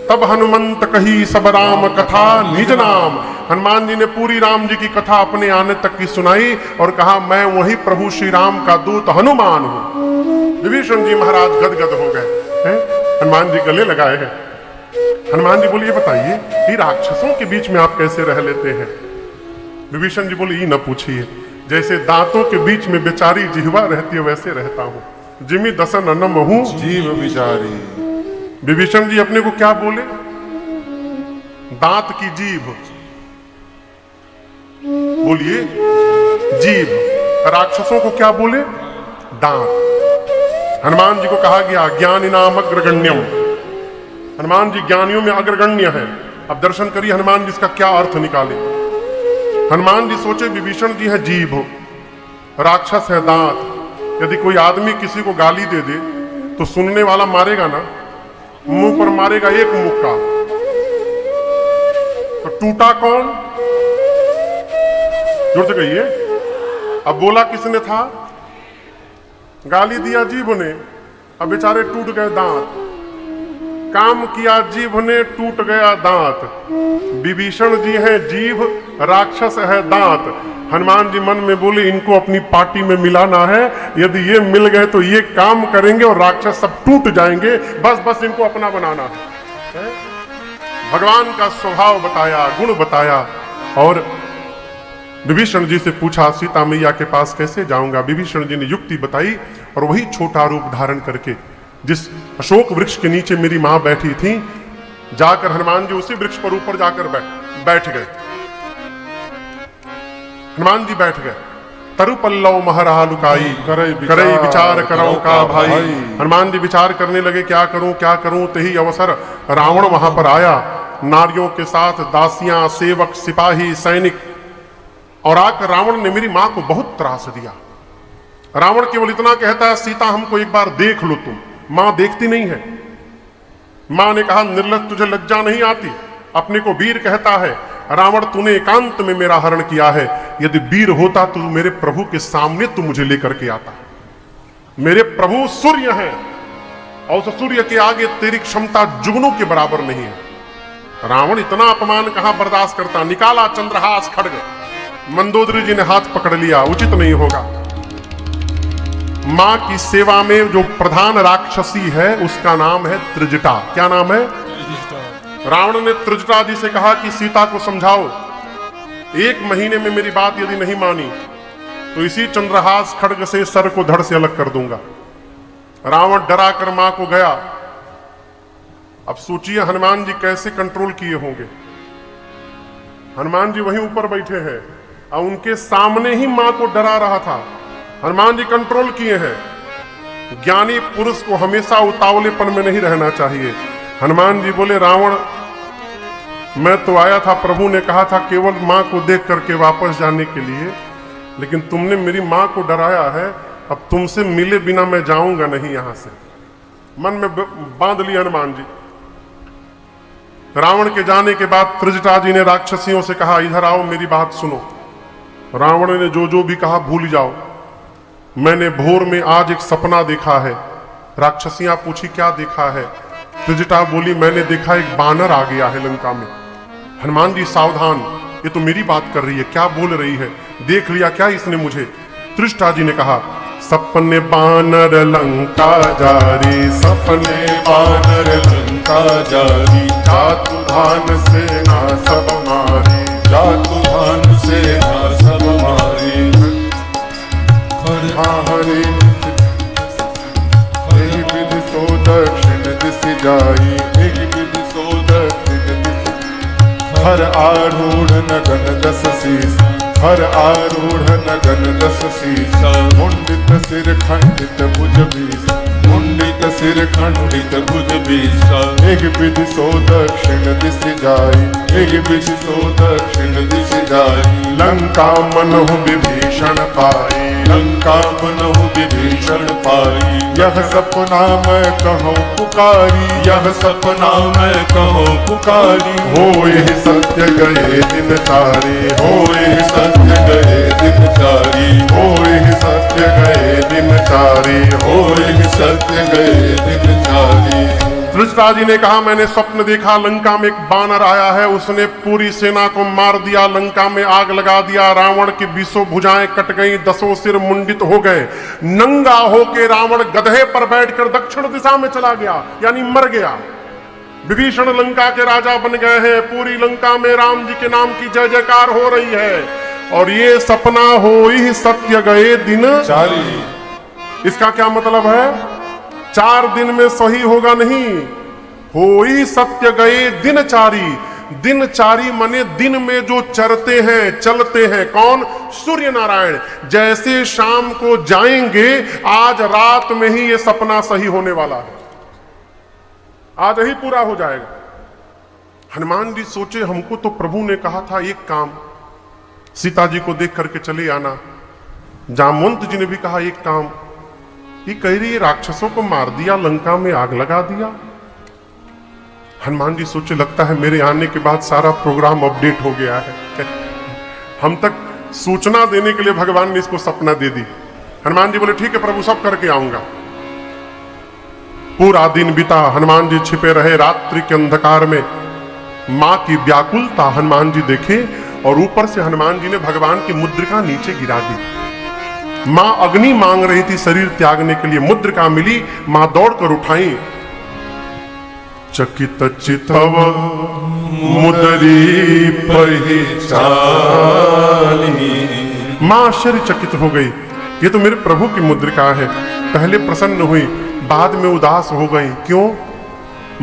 तब हनुमंत कही सब राम कथा निज नाम। हनुमान जी ने पूरी राम जी की कथा अपने आने तक की सुनाई और कहा मैं वही प्रभु श्री राम का दूत हनुमान हूं। विभीषण जी महाराज गदगद हो गए हैं, हनुमान जी गले लगाए हैं। हनुमान जी बोले ये बताइए, ये राक्षसों के बीच में आप कैसे रह लेते हैं? विभीषण जी बोले ये न पूछिए, जैसे दांतों के बीच में बेचारी जिह्वा रहती है वैसे रहता हूं। जिमी दसन अन्नम हूं जीव बिचारी। विभीषण जी अपने को क्या बोले? दांत की जीभ। बोलिए जीभ। राक्षसों को क्या बोले? दांत। हनुमान जी को कहा गया ज्ञानी नाम अग्रगण्यम। हनुमान जी ज्ञानियों में अग्रगण्य है। अब दर्शन करिए हनुमान जी इसका क्या अर्थ निकाले। हनुमान जी सोचे विभीषण जी है जीभ, राक्षस है दांत। यदि कोई आदमी किसी को गाली दे दे तो सुनने वाला मारेगा ना, मुंह पर मारेगा एक मुक्का, तो टूटा कौन? जोर से कहिए। अब बोला किसने था? गाली दिया जीभ ने, अब बेचारे टूट गए दांत। काम किया जीभ ने, टूट गया दांत। विभीषण जी है जीभ, राक्षस है दांत। हनुमान जी मन में बोले इनको अपनी पार्टी में मिलाना है, यदि ये मिल गए तो ये काम करेंगे और राक्षस सब टूट जाएंगे। बस बस इनको अपना बनाना है। भगवान का स्वभाव बताया, गुण बताया और विभीषण जी से पूछा सीता मैया के पास कैसे जाऊंगा। विभीषण जी ने युक्ति बताई और वही छोटा रूप धारण करके जिस अशोक वृक्ष के नीचे मेरी मां बैठी थी, जाकर हनुमान जी उसी वृक्ष पर ऊपर जाकर बैठ गए। हनुमान जी बैठ गए। तरु पल्लव महरा लुकाई, करे विचार करो का भाई। हनुमान जी विचार करने लगे क्या करूं। तही अवसर रावण वहां पर आया, नारियों के साथ दासियां, सेवक, सिपाही, सैनिक, और आकर रावण ने मेरी मां को बहुत त्रास दिया। रावण केवल इतना कहता है सीता हमको एक बार देख लो तुम। मां देखती नहीं है। मां ने कहा निर्लज्ज तुझे लज्जा नहीं आती? अपने को वीर कहता है। रावण तूने एकांत में मेरा हरण किया है, यदि वीर होता तो मेरे प्रभु के सामने तू मुझे लेकर के आता। मेरे प्रभु सूर्य हैं और उस सूर्य के आगे तेरी क्षमता जुगनों के बराबर नहीं है। रावण इतना अपमान कहां बर्दाश्त करता। निकाला चंद्रहास खड्ग, मंदोदरी जी ने हाथ पकड़ लिया, उचित नहीं होगा। मां की सेवा में जो प्रधान राक्षसी है उसका नाम है त्रिजटा। क्या नाम है? रावण ने त्रिजटा जी से कहा कि सीता को समझाओ, 1 महीने में मेरी बात यदि नहीं मानी तो इसी चंद्रहास खड्ग से सर को धड़ से अलग कर दूंगा। रावण डरा कर मां को गया। अब सोचिए हनुमान जी कैसे कंट्रोल किए होंगे। हनुमान जी वहीं ऊपर बैठे हैं और उनके सामने ही मां को डरा रहा था। हनुमान जी कंट्रोल किए हैं। ज्ञानी पुरुष को हमेशा उतावलेपन में नहीं रहना चाहिए। हनुमान जी बोले रावण मैं तो आया था, प्रभु ने कहा था केवल मां को देख करके वापस जाने के लिए, लेकिन तुमने मेरी मां को डराया है। अब तुमसे मिले बिना मैं जाऊंगा नहीं यहां से। मन में बांध लिया हनुमान जी। रावण के जाने के बाद त्रिजटा जी ने राक्षसियों से कहा इधर आओ, मेरी बात सुनो। रावण ने जो भी कहा भूल जाओ। मैंने भोर में आज एक सपना देखा है। राक्षसियां पूछी क्या देखा है? त्रिजटा बोली मैंने देखा एक बानर आ गया है लंका में। हनुमान जी सावधान, ये तो मेरी बात कर रही है, क्या बोल रही है? देख लिया क्या इसने मुझे? त्रिजटा जी ने कहा सपने बानर लंका जारी, सपने बानर लंका जारी, जातु धान सेना सब मारी, जातु धान सेना सब मारी। हरि विधि सो दक्षिण दिश जाई, विधि सो दक्षिण दिश। हर आरूढ़ नगन 10 शीस, हर आरूढ़ नगन 10 शीस। मुंडित सिर खंडित भुज बीस, मुंडित सिर खंडित भुज बीसा, एक विधि सो दक्षिण दिश जाई, एक विधि सो दक्षिण दिश जाई। लंका मनहु विभीषण पाई, लंका मनहु विभीषण पाई। यह सपना मैं कहूँ पुकारी, यह सपना मैं कहूँ पुकारी। होए सत्य गए दिन तारे, होए सत्य गए दिन चारी, होए सत्य गए दिन तारे, होए सत्य गए दिन चारी। धृतराज जी ने कहा मैंने स्वप्न देखा, लंका में एक बानर आया है, उसने पूरी सेना को मार दिया, लंका में आग लगा दिया, रावण की 20 भुजाएं कट गई, 10 सिर मुंडित हो गए। नंगा होके रावण गधे पर बैठकर दक्षिण दिशा में चला गया, यानी मर गया। विभीषण लंका के राजा बन गए हैं, पूरी लंका में राम जी के नाम की जय जयकार हो रही है। और ये सपना हो ही सत्य गए दिन चारी। इसका क्या मतलब है? 4 दिन में सही होगा नहीं, होई सत्य गए दिनचारी। दिनचारी माने दिन में जो चरते हैं चलते हैं, कौन? सूर्य नारायण। जैसे शाम को जाएंगे, आज रात में ही ये सपना सही होने वाला है, आज ही पूरा हो जाएगा। हनुमान जी सोचे हमको तो प्रभु ने कहा था एक काम, सीता जी को देख करके चले आना। जामवंत जी ने भी कहा एक काम, ये कह रही है राक्षसों को मार दिया, लंका में आग लगा दिया। हनुमान जी सोचे लगता है मेरे आने के बाद सारा प्रोग्राम अपडेट हो गया है। हम तक सूचना देने के लिए भगवान ने इसको सपना दे दी। हनुमान जी बोले ठीक है प्रभु, सब करके आऊंगा। पूरा दिन बीता, हनुमान जी छिपे रहे रात्रि के अंधकार में। मां की व्याकुलता हनुमान जी देखे और ऊपर से हनुमान जी ने भगवान की मुद्रिका नीचे गिरा दी। मां अग्नि मांग रही थी शरीर त्यागने के लिए, मुद्रिका मिली, मां दौड़कर उठाई। चकित चितव मुदरी पहिचानी। मां आश्चर्यचकित हो गई, ये तो मेरे प्रभु की मुद्रिका है। पहले प्रसन्न हुई, बाद में उदास हो गई। क्यों?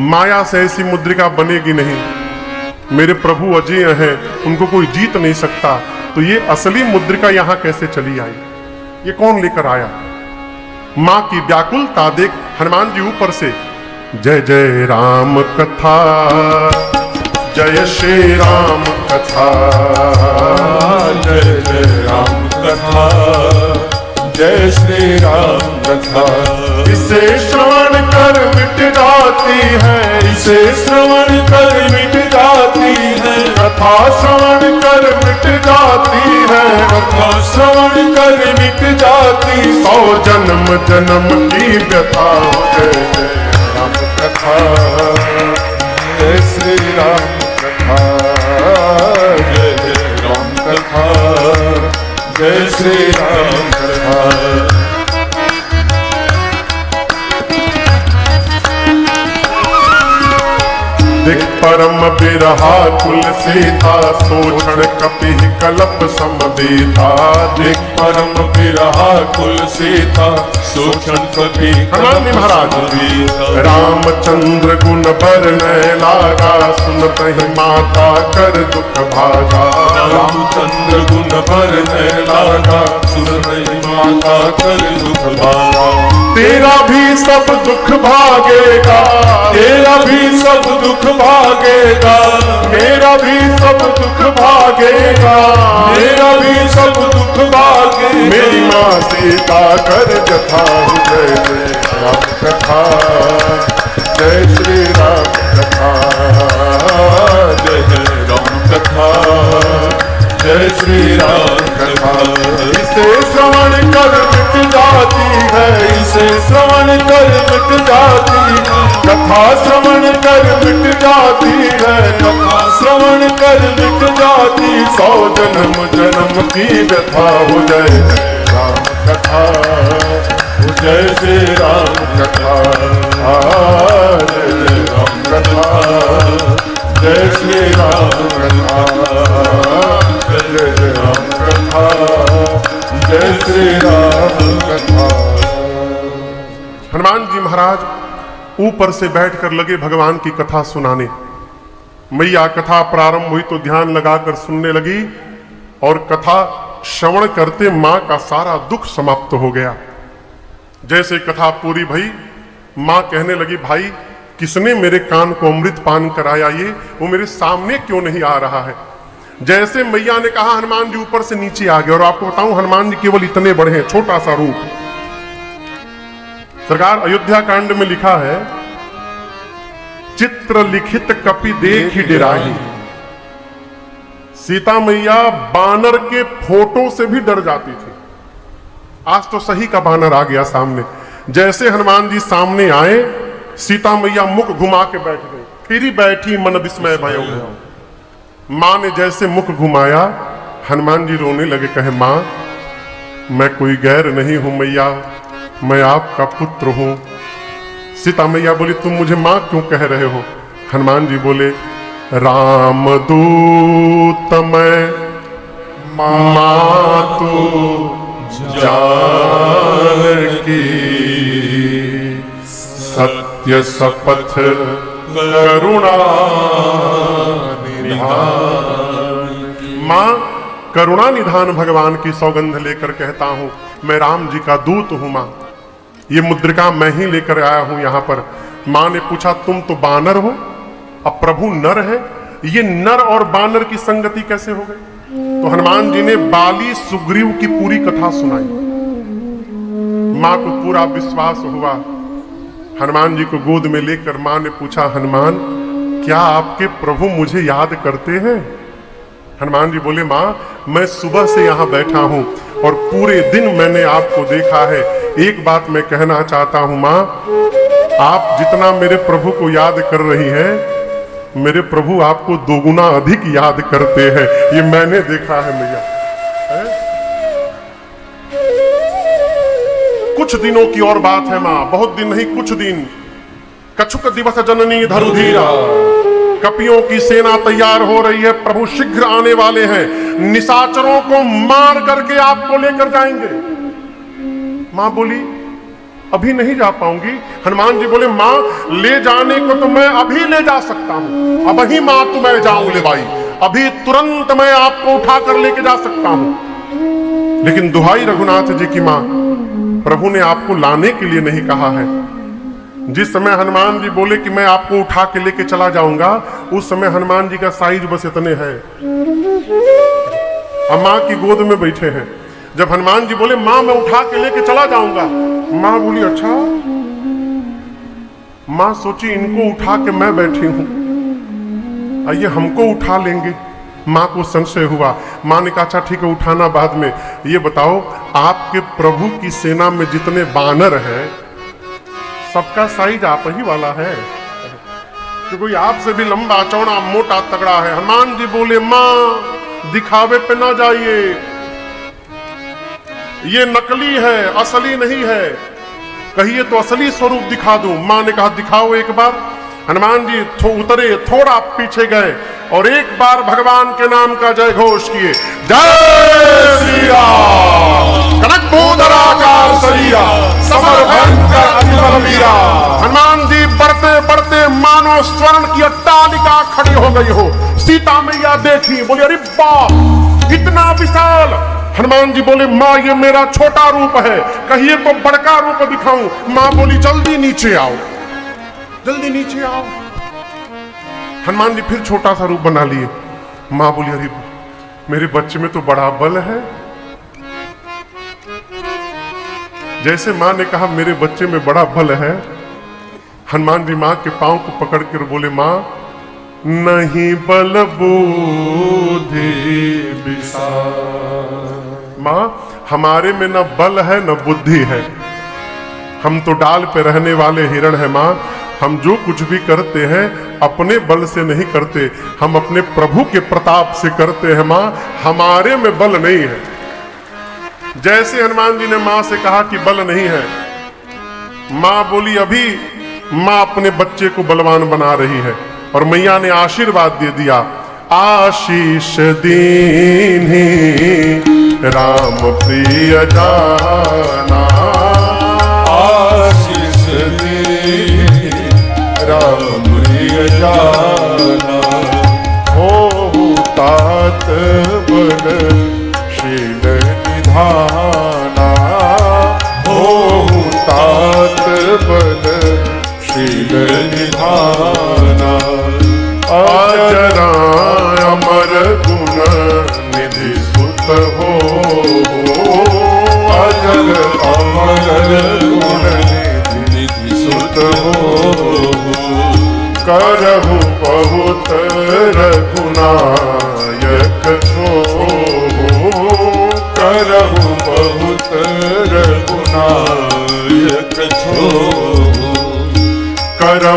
माया से ऐसी मुद्रिका बनेगी नहीं, मेरे प्रभु अजय हैं, उनको कोई जीत नहीं सकता। तो ये असली मुद्रिका यहां कैसे चली आई? ये कौन लेकर आया? मां की व्याकुलता देख हनुमान जी ऊपर से जय जय राम कथा, जय श्री राम कथा, जय जय राम कथा, जय श्री राम कथा। इसे श्रवण कर मिट जाती है, इसे श्रवण कर मिट जाती है, कथा श्रवण कर मिट जाती है, कथा श्रवण कर मिट जाती। 100 जन्म जन्म की व्यथा। जय जय राम कथा, जय श्री राम कथा, जय जय राम कथा, जय श्री राम कथा। दिख परम बिरहा कुल सीता, सोचण कपि कलप समदीता। दिख परम बिरहा कुल सीता, सोचन कपि हनुमान जी महाराज रामचंद्र गुण बरनय लागा, सुनत ही माता कर दुख भागा। रामचंद्र गुण बरनय लागा, सुनत ही माता कर दुख भागा। तेरा भी सब दुख भागेगा, तेरा भी सब दुख भागेगा, मेरा भी सब दुख भागेगा, मेरा भी सब दुख भागेगा। मेरी माँ सीता कर जथा। जय जय राम कथा, जय श्री राम कथा, जय जय राम कथा, जय श्री राम कथा। इसे श्रवण कर मिट जाती है, इसे श्रवण कर मिट जाती है, कथा श्रवण कर मिट जाती है, कथा श्रवण कर मिट जाती। 100 जन्म जन्म की व्यथा। हो जय राम कथा, हो जय श्री राम कथा, जय जय राम कथा, जय श्री राम कथा, जय जय राम कथा, जय श्री राम कथा। हनुमान जी महाराज ऊपर से बैठकर लगे भगवान की कथा सुनाने। मैया कथा प्रारंभ हुई तो ध्यान लगाकर सुनने लगी और कथा श्रवण करते मां का सारा दुख समाप्त हो गया। जैसे कथा पूरी भई मां कहने लगी, भाई किसने मेरे कान को अमृत पान कराया, ये वो मेरे सामने क्यों नहीं आ रहा है। जैसे मैया ने कहा, हनुमान जी ऊपर से नीचे आ गए। और आपको बताऊं, हनुमान जी केवल इतने बड़े हैं, छोटा सा रूप। सरकार अयोध्या कांड में लिखा है, चित्र लिखित कपि देख डेराही। सीता मैया बानर के फोटो से भी डर जाती थी। आज तो सही का बानर आ गया सामने। जैसे हनुमान जी सामने आए, सीता मैया मुख घुमा के बैठ गई। फिर ही बैठी मन विस्मय भयो। मां ने जैसे मुख घुमाया, हनुमान जी रोने लगे, कहे मां मैं कोई गैर नहीं हूं मैया, मैं आपका पुत्र हूं। सीता मैया बोली, तुम मुझे मां क्यों कह रहे हो। हनुमान जी बोले, राम दूत मैं मां तू जानकी, सत्य शपथ करुणा निधान। मां करुणा निधान भगवान की सौगंध लेकर कहता हूं, मैं राम जी का दूत हूं। मां ये मुद्रिका मैं ही लेकर आया हूं यहां पर। मां ने पूछा, तुम तो बानर हो, अब प्रभु नर है, ये नर और बानर की संगति कैसे हो गई। तो हनुमान जी ने बाली सुग्रीव की पूरी कथा सुनाई। मां को पूरा विश्वास हुआ। हनुमान जी को गोद में लेकर मां ने पूछा, हनुमान क्या आपके प्रभु मुझे याद करते हैं। हनुमान जी बोले, मां मैं सुबह से यहां बैठा हूं और पूरे दिन मैंने आपको देखा है। एक बात मैं कहना चाहता हूं मां, आप जितना मेरे प्रभु को याद कर रही हैं, मेरे प्रभु आपको दोगुना अधिक याद करते हैं। ये मैंने देखा है मैया। कुछ दिनों की और बात है मां, बहुत दिन नहीं, कुछ दिन। कछुक दिवस जननी धरुधीरा, कपियों की सेना तैयार हो रही है, प्रभु शीघ्र आने वाले हैं, निशाचरों को मार करके आपको लेकर जाएंगे। मां बोली, अभी नहीं जा पाऊंगी। हनुमान जी बोले, मां ले जाने को तो मैं अभी ले जा सकता हूं, अब ही मां तो मैं जाऊं ले भाई, अभी तुरंत मैं आपको उठा कर लेके जा सकता हूं। लेकिन दुहाई रघुनाथ जी की मां, प्रभु ने आपको लाने के लिए नहीं कहा है। जिस समय हनुमान जी बोले कि मैं आपको उठा के लेके चला जाऊंगा, उस समय हनुमान जी का साइज बस इतने है, अब मां की गोद में बैठे हैं। जब हनुमान जी बोले, मां मैं उठा के लेके चला जाऊंगा, मां बोली, अच्छा। मां सोची, इनको उठा के मैं बैठी हूं, आइए हमको उठा लेंगे। मां को संशय हुआ। मां ने कहा, अच्छा ठीक है उठाना बाद में। ये बताओ, आपके प्रभु की सेना में जितने बानर हैं, सबका साइज आप ही वाला है कि कोई आपसे भी लंबा चौड़ा मोटा तगड़ा है। हनुमान जी बोले, मां दिखावे पे ना जाइए, ये नकली है, असली नहीं है, कहिए तो असली स्वरूप दिखा दूं। मां ने कहा, दिखाओ एक बार। हनुमान जी उतरे, थोड़ा पीछे गए और एक बार भगवान के नाम का जय घोष किए, जय श्री राम। कनक भूधराकार शरीरा, समर भयंकर अतिबल वीरा। हनुमान जी बढ़ते बढ़ते मानो स्वर्ण की अट्टालिका खड़ी हो गई हो। सीता मैया देखी, बोली, अरे बाप इतना विशाल। हनुमान जी बोले, मां ये मेरा छोटा रूप है, कहिए तो बड़का रूप दिखाऊं। मां बोली, जल्दी नीचे आओ, जल्दी नीचे आओ। हनुमान जी फिर छोटा सा रूप बना लिए। मां बोली, अरे मेरे बच्चे में तो बड़ा बल है। जैसे मां ने कहा मेरे बच्चे में बड़ा बल है, हनुमान जी मां के पांव को पकड़ कर बोले, मां नहीं बल बुद्धि विशाल। मां हमारे में न बल है न बुद्धि है, हम तो डाल पे रहने वाले हिरण है। मां हम जो कुछ भी करते हैं अपने बल से नहीं करते, हम अपने प्रभु के प्रताप से करते हैं। मां हमारे में बल नहीं है। जैसे हनुमान जी ने मां से कहा कि बल नहीं है, मां बोली, अभी मां अपने बच्चे को बलवान बना रही है। और मैया ने आशीर्वाद दे दिया, आशीष दीन्ही राम प्रिय जाना, आशीष दीन्ही राम प्रिय जाना। हो तात बल शील निधाना, हो तात बल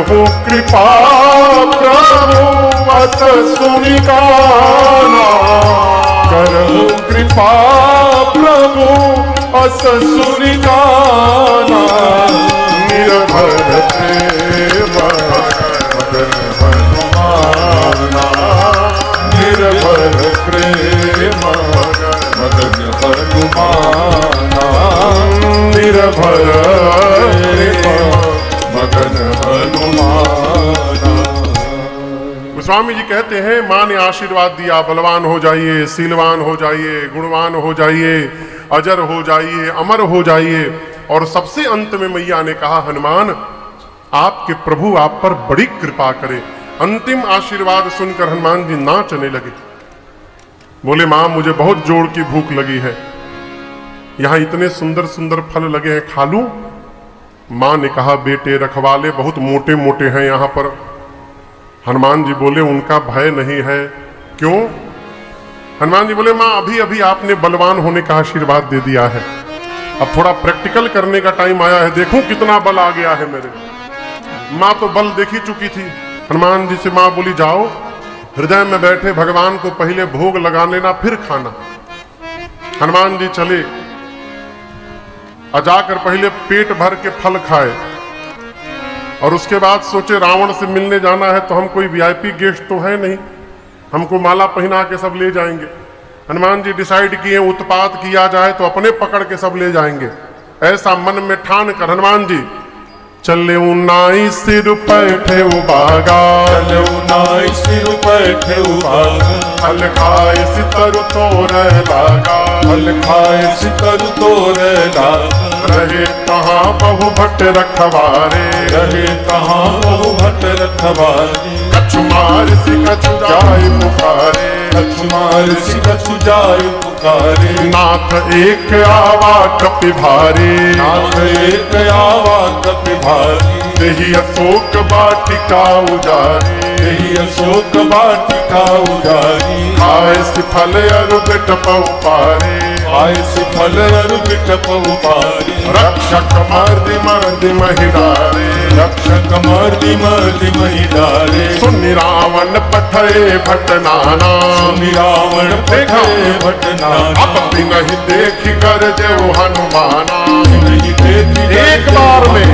करहु कृपा प्रभु अस सुनिकाना, करहु कृपा प्रभु अस सुनिकाना, निर्भर प्रेम मगन हनुमाना, निर्भर प्रेम मगन हनुमाना, निर्भर प्रेम मगन हनुमाना। गोस्वामी जी कहते हैं माँ ने आशीर्वाद दिया, बलवान हो जाइए, शीलवान हो जाइए, गुणवान हो जाइए, अजर हो जाइए, अमर हो जाइए। और सबसे अंत में मैया ने कहा हनुमान आपके प्रभु आप पर बड़ी कृपा करे। अंतिम आशीर्वाद सुनकर हनुमान जी नाचने लगे, बोले मां मुझे बहुत जोर की भूख लगी है, यहां इतने सुंदर सुंदर फल लगे हैं, खा लूं? मां ने कहा बेटे रखवाले बहुत मोटे मोटे हैं यहां पर। हनुमान जी बोले उनका भय नहीं है, क्यों? हनुमान जी बोले मां अभी अभी आपने बलवान होने का आशीर्वाद दे दिया है, अब थोड़ा प्रैक्टिकल करने का टाइम आया है, देखूं कितना बल आ गया है मेरे। मां तो बल देखी चुकी थी। हनुमान जी से मां बोली जाओ हृदय में बैठे भगवान को पहले भोग लगा लेना फिर खाना। हनुमान जी चले और जाकर पहले पेट भर के फल खाए और उसके बाद सोचे रावण से मिलने जाना है तो हम कोई वीआईपी गेस्ट तो है नहीं, हमको माला पहना के सब ले जाएंगे। हनुमान जी डिसाइड किए उत्पात किया जाए तो अपने पकड़ के सब ले जाएंगे। ऐसा मन में ठान कर हनुमान जी चले नाई सिर पैठे उबागा, चले नाई सिर पैठे उबागा, फल खाए सितर तोरे लागा, फल खाए सितर तोरे लागा, रहे कहाँ बहु भट्ट रखवारे, रहे कहाँ बहु भट्ट रखवारे, कछु मार सी कछु जाय पुकारे, कछु मार सी कछु जाय पुकारे, नाथ एक आवा कपि भारी, नाथ एक आवा कपि भारी, देहि अशोक वाटिका उजारी, देहि अशोक वाटिका उजारी, खाए सि फल अरु बिट पउ पारे, आय से फल अरु बिट पउ पारे, रक्षक मर्दि मर्दि महिडारे, रक्षक मर्दि मर्दि महिडारे, सुनि रावण पठे भट नाना, सुनि रावण देखा भट नाना, अब भी नहीं देखी कर जेऊ हनुमाना। नहीं देखी एक बार में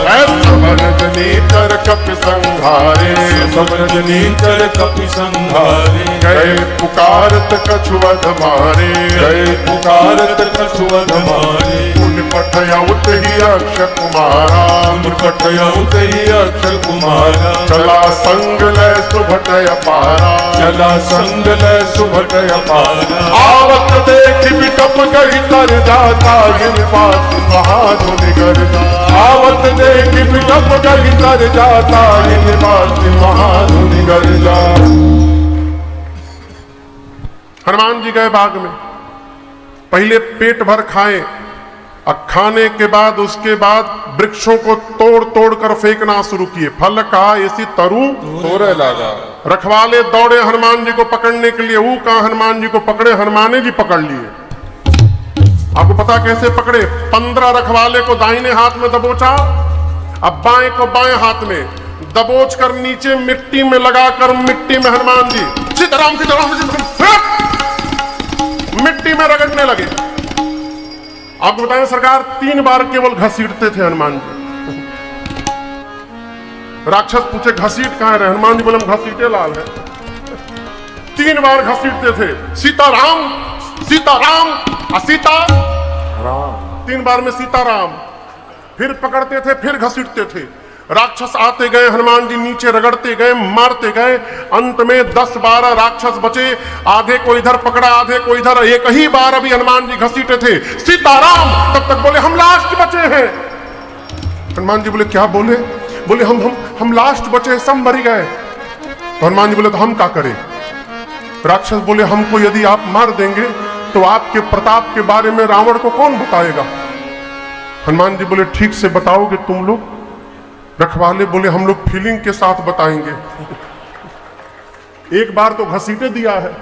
ऐसा रजनी कर कपि संघारे, सब रजनी कर कपि संघारे, गए पुकारत कछु वध मारे, गए पुकारत कछु वध मारे, पुन पठयउत ही अक्षय कुमारा, पठयउत ही अक्षय कुमारा, चला संग लय सुभटय पारा, चला संग लय सुभटय पारा, आवत देख बिटप गई तर जाता, इन बात महाधुनि गर्जा, आवत देख बिटप गई तर जाता, इन बात महाधुनि गर्जा। हनुमान जी गए बाग में, पहले पेट भर खाए और खाने के बाद उसके बाद वृक्षों को तोड़ तोड़ कर फेंकना शुरू किए। फल कहा ऐसी तरु तोरे लागा, रखवाले दौड़े हनुमान जी को पकड़ने के लिए, वो कहा हनुमान जी को पकड़े, हनुमान जी पकड़ लिए। आपको पता कैसे पकड़े? 15 रखवाले को दाहिने हाथ में दबोचा, अब बाएं को बाएं हाथ में दबोच कर नीचे मिट्टी में लगाकर मिट्टी में हनुमान जी सीताराम सीताराम सीताराम मिट्टी में रगड़ने लगे। आपको बताएं सरकार 3 बार केवल घसीटते थे हनुमान जी। राक्षस पूछे घसीट कहां रहे? हनुमान जी बोले हम घसीटे लाल है। 3 बार घसीटते थे, सीताराम सीताराम सीता राम, 3 बार में सीताराम, फिर पकड़ते थे फिर घसीटते थे। राक्षस आते गए, हनुमान जी नीचे रगड़ते गए, मारते गए। अंत में 10-12 राक्षस बचे, आधे को इधर पकड़ा आधे को इधर। एक ही बार अभी हनुमान जी घसीटे थे, सीताराम, तब तक बोले हम लास्ट बचे हैं। हनुमान जी बोले क्या बोले? बोले हम लास्ट बचे, सब मर गए। तो हनुमान जी बोले तो हम क्या करें? राक्षस बोले हमको यदि आप मार देंगे तो आपके प्रताप के बारे में रावण को कौन बताएगा? हनुमान जी बोले ठीक से बताओगे तुम लोग? रखवाले बोले हम लोग फीलिंग के साथ बताएंगे। एक बार तो घसीटे दिया है,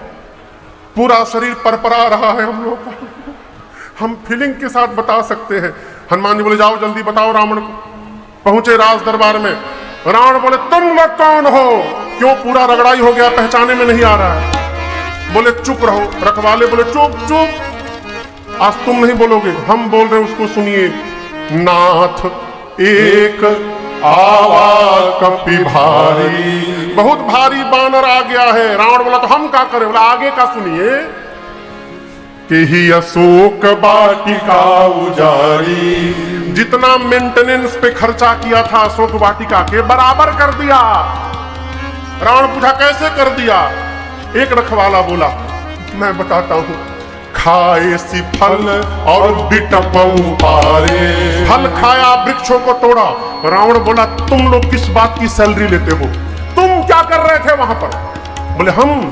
पूरा शरीर परपरा रहा है हम लोग का, हम फीलिंग के साथ बता सकते हैं। हनुमान जी बोले जाओ जल्दी बताओ रावण को। पहुंचे राज दरबार में, रावण बोले तुम लोग कौन हो? क्यों पूरा रगड़ाई हो गया, पहचाने में नहीं आ रहा है। बोले चुप रहो। रखवाले बोले चुप चुप, आज तुम नहीं बोलोगे, हम बोल रहे, उसको सुनिए। नाथ एक आवा कपि भारी, बहुत भारी बानर आ गया है। रावण बोला तो हम क्या करें? बोला आगे का सुनिए। कि ही अशोक वाटिका उजारी, जितना मेंटेनेंस पे खर्चा किया था अशोक वाटिका के बराबर कर दिया। रावण पूछा कैसे कर दिया? एक रखवाला बोला मैं बताता हूं। खाए सी फल और बिटपऊ पारे, फल खाया वृक्षों को तोड़ा। रावण बोला तुम लोग किस बात की सैलरी लेते हो? तुम क्या कर रहे थे वहां पर? बोले हम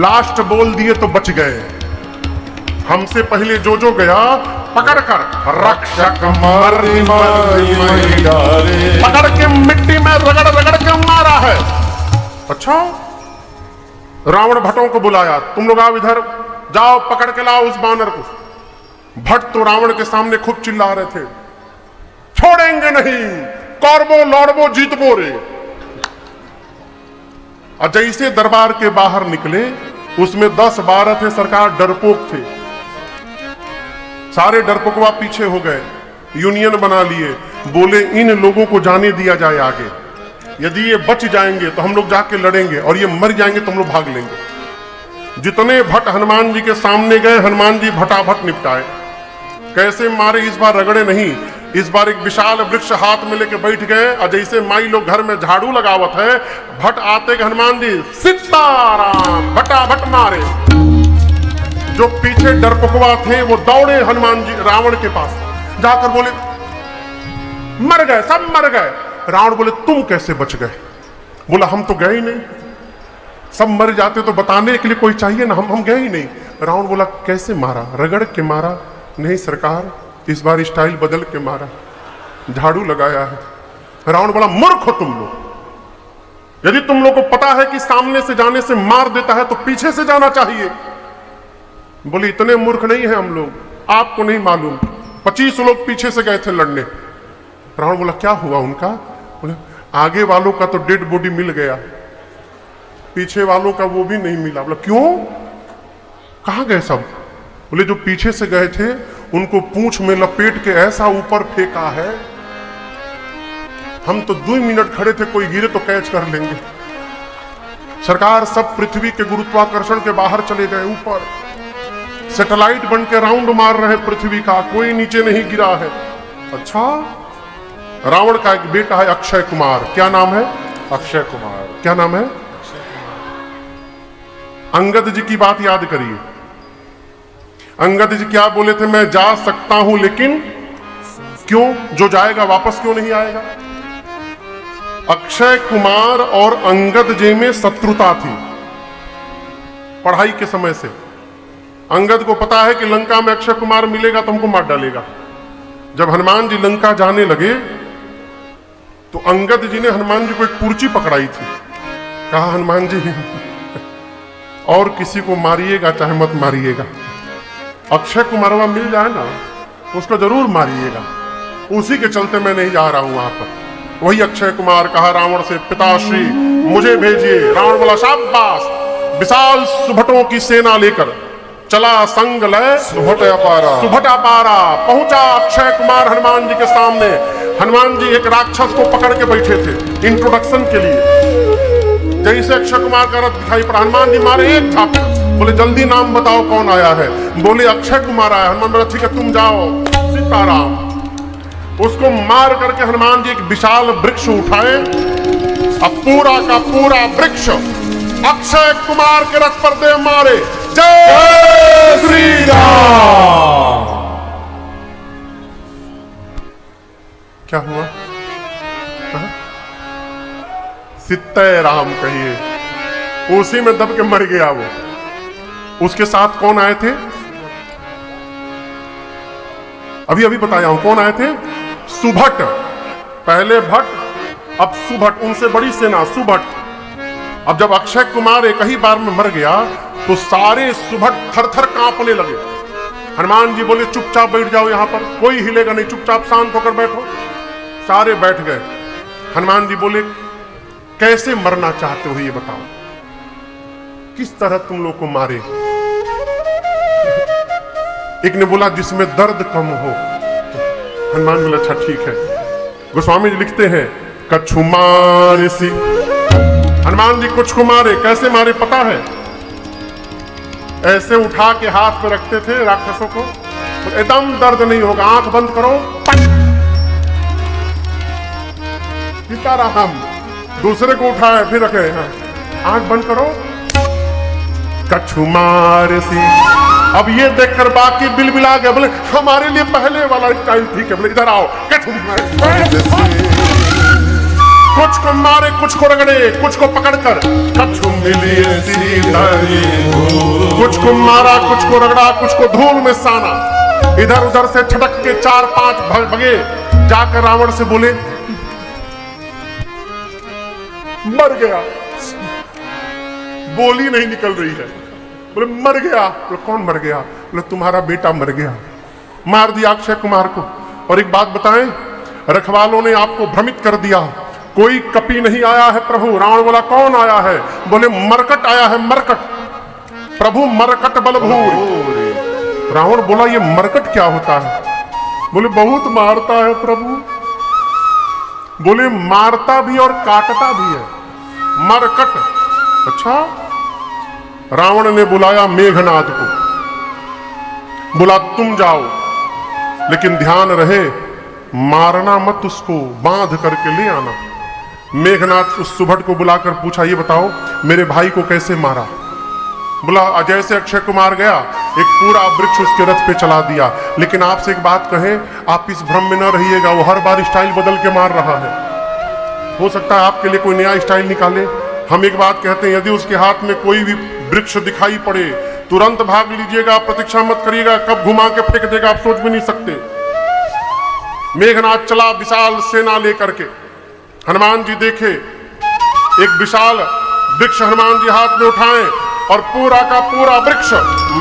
लास्ट बोल दिए तो बच गए, हमसे पहले जो गया पकड़कर रक्षक मारी मारी डाले, पकड़ के मिट्टी में रगड़ रगड़ के मारा है। अच्छा, रावण भट्टों को बुलाया, तुम लोग आओ इधर, जाओ पकड़ के लाओ उस बानर को। भट्ट तो रावण के सामने खूब चिल्ला रहे थे, छोड़ेंगे नहीं, कौरवो लौड़बो जीतबो रे। और जैसे दरबार के बाहर निकले, उसमें 10-12 थे सरकार, डरपोक थे। सारे डरपोकवा पीछे हो गए, यूनियन बना लिए। बोले इन लोगों को जाने दिया जाए आगे, यदि ये बच जाएंगे तो हम लोग जाके लड़ेंगे, और ये मर जाएंगे तो हम लोग भाग लेंगे। जितने भट्ट हनुमान जी के सामने गए, हनुमान जी भटाभट निपटाए। कैसे मारे? इस बार रगड़े नहीं, इस बार एक विशाल वृक्ष हाथ में लेके बैठ गए, और जैसे माई लोग घर में झाड़ू लगावत है, भट्ट आते कि हनुमान जी सीताराम भटाभट मारे। जो पीछे डरपोकवा थे वो दौड़े हनुमान जी रावण के पास, जाकर बोले मर गए, सब मर गए। रावण बोले तुम कैसे बच गए? बोला हम तो गए ही नहीं, सब मर जाते तो बताने के लिए कोई चाहिए ना, हम गए ही नहीं। रावण बोला कैसे मारा? रगड़ के मारा? नहीं सरकार, इस बार स्टाइल बदल के मारा, झाड़ू लगाया है। रावण बोला मूर्ख हो तुम लोग, यदि तुम लोग को पता है कि सामने से जाने से मार देता है तो पीछे से जाना चाहिए। बोले इतने मूर्ख नहीं है हम लोग, आपको नहीं मालूम, 25 लोग पीछे से गए थे लड़ने। रावण बोला क्या हुआ उनका? बोले आगे वालों का तो डेड बॉडी मिल गया, पीछे वालों का वो भी नहीं मिला। बोला क्यों, कहां गए सब? बोले जो पीछे से गए थे उनको पूंछ में लपेट के ऐसा ऊपर फेंका है, हम तो 2 मिनट खड़े थे, कोई गिरे तो कैच कर लेंगे। सरकार सब पृथ्वी के गुरुत्वाकर्षण के बाहर चले गए, ऊपर सैटेलाइट बन के राउंड मार रहे पृथ्वी का, कोई नीचे नहीं गिरा है। अच्छा, रावण का एक बेटा है अक्षय कुमार, क्या नाम है? अक्षय कुमार। क्या नाम है? अंगद जी की बात याद करिए, अंगद जी क्या बोले थे? मैं जा सकता हूं लेकिन क्यों? जो जाएगा वापस क्यों नहीं आएगा? अक्षय कुमार और अंगद जी में शत्रुता थी पढ़ाई के समय से। अंगद को पता है कि लंका में अक्षय कुमार मिलेगा तो हमको मार डालेगा। जब हनुमान जी लंका जाने लगे तो अंगद जी ने हनुमान जी को एक पुर्ची पकड़ाई थी, कहा हनुमान जी और किसी को मारिएगा चाहे मत मारिएगा, अक्षय कुमारवा मिल जाए ना उसको जरूर मारिएगा। उसी के चलते मैं नहीं जा रहा हूं वहां पर। वही अक्षय कुमार कहा रावण से पिताश्री मुझे भेजिए। रावण बोला शाबाश। विशाल सुभटों की सेना लेकर चला संग लय सुभट अपारा। सुभट अपारा पहुंचा अक्षय कुमार हनुमान जी के सामने। हनुमान जी एक राक्षस को पकड़ के बैठे थे इंट्रोडक्शन के लिए। जैसे अक्षय कुमार का रथ दिखाई पड़ा, हनुमान जी मारे एक झापट, बोले जल्दी नाम बताओ कौन आया है? बोले अक्षय कुमार आया। हनुमान बोला ठीक है तुम जाओ, सीताराम। उसको मार करके हनुमान जी एक विशाल वृक्ष उठाए, अब पूरा का पूरा वृक्ष अक्षय कुमार के रथ पर दे मारे। जय श्री राम। क्या हुआ? सीते राम कहिए, उसी में दब के मर गया वो। उसके साथ कौन आए थे? अभी अभी बताया हूं कौन आए थे। सुभट, पहले भट्ट अब सुभट, उनसे बड़ी सेना सुभट। अब जब अक्षय कुमार एक ही बार में मर गया तो सारे सुभट थर थर कांपने लगे। हनुमान जी बोले चुपचाप बैठ जाओ, यहां पर कोई हिलेगा नहीं, चुपचाप शांत होकर बैठो। सारे बैठ गए। हनुमान जी बोले कैसे मरना चाहते हो ये बताओ, किस तरह तुम लोग को मारे। एक ने बोला जिसमें दर्द कम हो। हनुमान बोला अच्छा ठीक है। गोस्वामी जी लिखते हैं कछु मारे सी, हनुमान जी कुछ को मारे। कैसे मारे पता है? ऐसे उठा के हाथ पे रखते थे राक्षसों को, तो एकदम दर्द नहीं होगा, आंख बंद करो, सीताराम। दूसरे को उठाए फिर रखे, आंख बंद करो, कछु मारे सी। अब ये देखकर बाकी बिलबिला गए, बोले हमारे लिए पहले वाला स्टाइल ठीक है। बोले इधर आओ, कछु मारे, कुछ को मारे, कुछ को रगड़े, कुछ को पकड़कर कछु मिली सीधारी, कुछ को मारा, कुछ को रगड़ा, कुछ को धूल में साना। इधर उधर से छटक के 4-5 भगे, जाकर रावण से बोले मर गया। बोली नहीं निकल रही है, बोले मर गया। बोले कौन मर गया? बोले तुम्हारा बेटा मर गया, मार दिया अक्षय कुमार को। और एक बात बताएं, रखवालों ने आपको भ्रमित कर दिया, कोई कपि नहीं आया है प्रभु। रावण बोला कौन आया है? बोले मरकट आया है, मरकट, प्रभु मरकट बलभूर। रावण बोला ये मरकट क्या होता है? बोले बहुत मारता है प्रभु। बोले मारता भी और काटता भी है, मरकट। अच्छा। रावण ने बुलाया मेघनाद को, बोला तुम जाओ, लेकिन ध्यान रहे मारना मत, उसको बांध करके ले आना। मेघनाद उस सुभट को बुलाकर पूछा ये बताओ मेरे भाई को कैसे मारा? बोला जैसे अक्षय कुमार गया एक पूरा वृक्ष उसके रथ पे चला दिया। लेकिन आपसे एक बात कहें, आप इस भ्रम में न रहिएगा, वो हर बार स्टाइल बदल के मार रहा है। हो सकता है आपके लिए कोई नया स्टाइल निकाले। हम एक बात कहते हैं, यदि उसके हाथ में कोई भी वृक्ष दिखाई पड़े तुरंत भाग लीजिएगा, प्रतीक्षा मत करिएगा, कब घुमा के फेंक देगा आप सोच भी नहीं सकते। मेघनाद चला विशाल सेना लेकर के। हनुमान जी देखे एक विशाल वृक्ष हनुमान जी हाथ में उठाए और पूरा का पूरा वृक्ष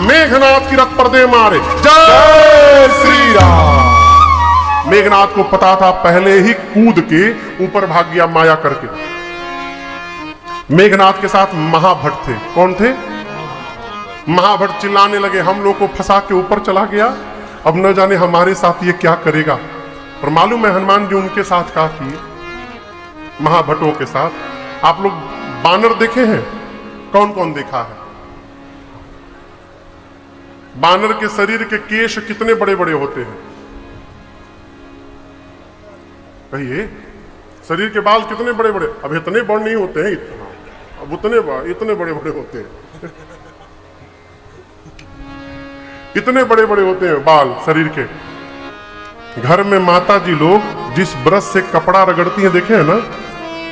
मेघनाद की रथ पर दे मारे। जय श्री राम। मेघनाद को पता था, पहले ही कूद के ऊपर भाग गया माया करके। मेघनाद के साथ महाभट्ट थे। कौन थे? महाभट्ट चिल्लाने लगे हम लोग को फंसा के ऊपर चला गया, अब न जाने हमारे साथ ये क्या करेगा। और मालूम है हनुमान जी उनके साथ क्या किए? महाभट्टों के साथ। आप लोग बानर देखे हैं? कौन कौन देखा है? बानर के शरीर के केश कितने बड़े बड़े होते हैं? कहिए, शरीर के बाल कितने बड़े बड़े? अब इतने बड़े नहीं होते हैं, अब इतने बड़े बड़े होते हैं। इतने बड़े बड़े होते हैं बाल शरीर के। घर में माता जी लोग जिस ब्रश से कपड़ा रगड़ती हैं देखे हैं ना,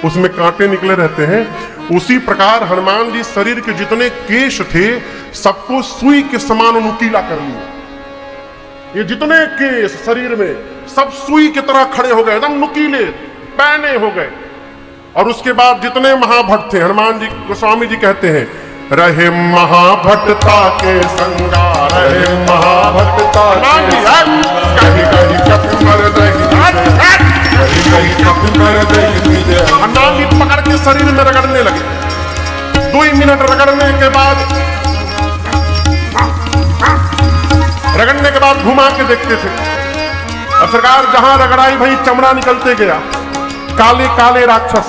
उसमें कांटे निकले रहते हैं। उसी प्रकार हनुमान जी शरीर के जितने केश थे सबको सुई के समान नुकीला कर लिए। ये जितने केश शरीर में सब सुई की तरह खड़े हो गए, एकदम नुकीले पैने हो गए। और उसके बाद जितने महाभट्ट थे, हनुमान जी गोस्वामी जी कहते हैं रहे महाभट्टता के संगा, रहे महाभट्टता के कहीं कहीं कभी मर रही, कहीं कहीं कभी मर रही। हनुमान जी पकड़ के शरीर में रगड़ने लगे। 2 मिनट रगड़ने के बाद घुमा के देखते थे। और सरकार जहां रगड़ाई भाई चमड़ा निकलते गया, काले काले राक्षस,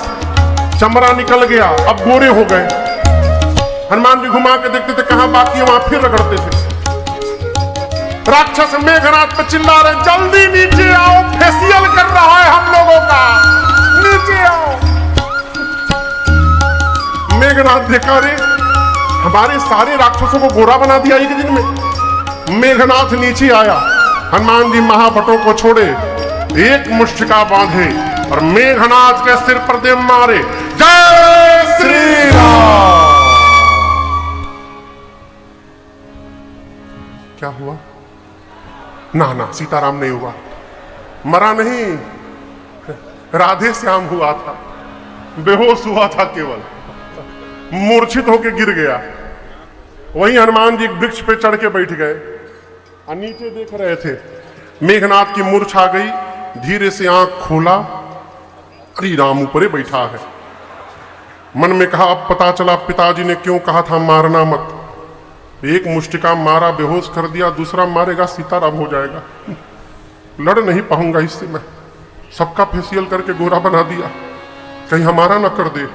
चमड़ा निकल गया, अब गोरे हो गए। हनुमान जी घुमा के देखते थे कहां बाकी है, वहां फिर रगड़ते थे। राक्षस मेघनाद पे चिल्ला रहे जल्दी नीचे आओ, फेशियल कर रहा है हम लोगों का, नीचे आओ। मेघनाद देखा रे हमारे सारे राक्षसों को गोरा बना दिया एक दिन में। मेघनाद नीचे आया, हनुमान जी महाभट्टों को छोड़े, एक मुष्टिका बांधे और मेघनाद के सिर पर दे मारे। जय श्री राम। क्या हुआ? ना ना, सीताराम नहीं हुआ, मरा नहीं, राधे श्याम हुआ था, बेहोश हुआ था, केवल मूर्छित होकर गिर गया। वहीं हनुमान जी एक वृक्ष पे चढ़ के बैठ गए और नीचे देख रहे थे। मेघनाद की मूर्छा आ गई, धीरे से आंख खोला, अरे राम ऊपरे बैठा है। मन में कहा अब पता चला पिताजी ने क्यों कहा था मारना मत। एक मुष्टिका मारा, बेहोश कर दिया, दूसरा मारेगा सीताराम हो जाएगा, लड़ नहीं पाऊंगा इससे मैं। सबका फेसियल करके गोरा बना दिया, कहीं हमारा ना कर दे।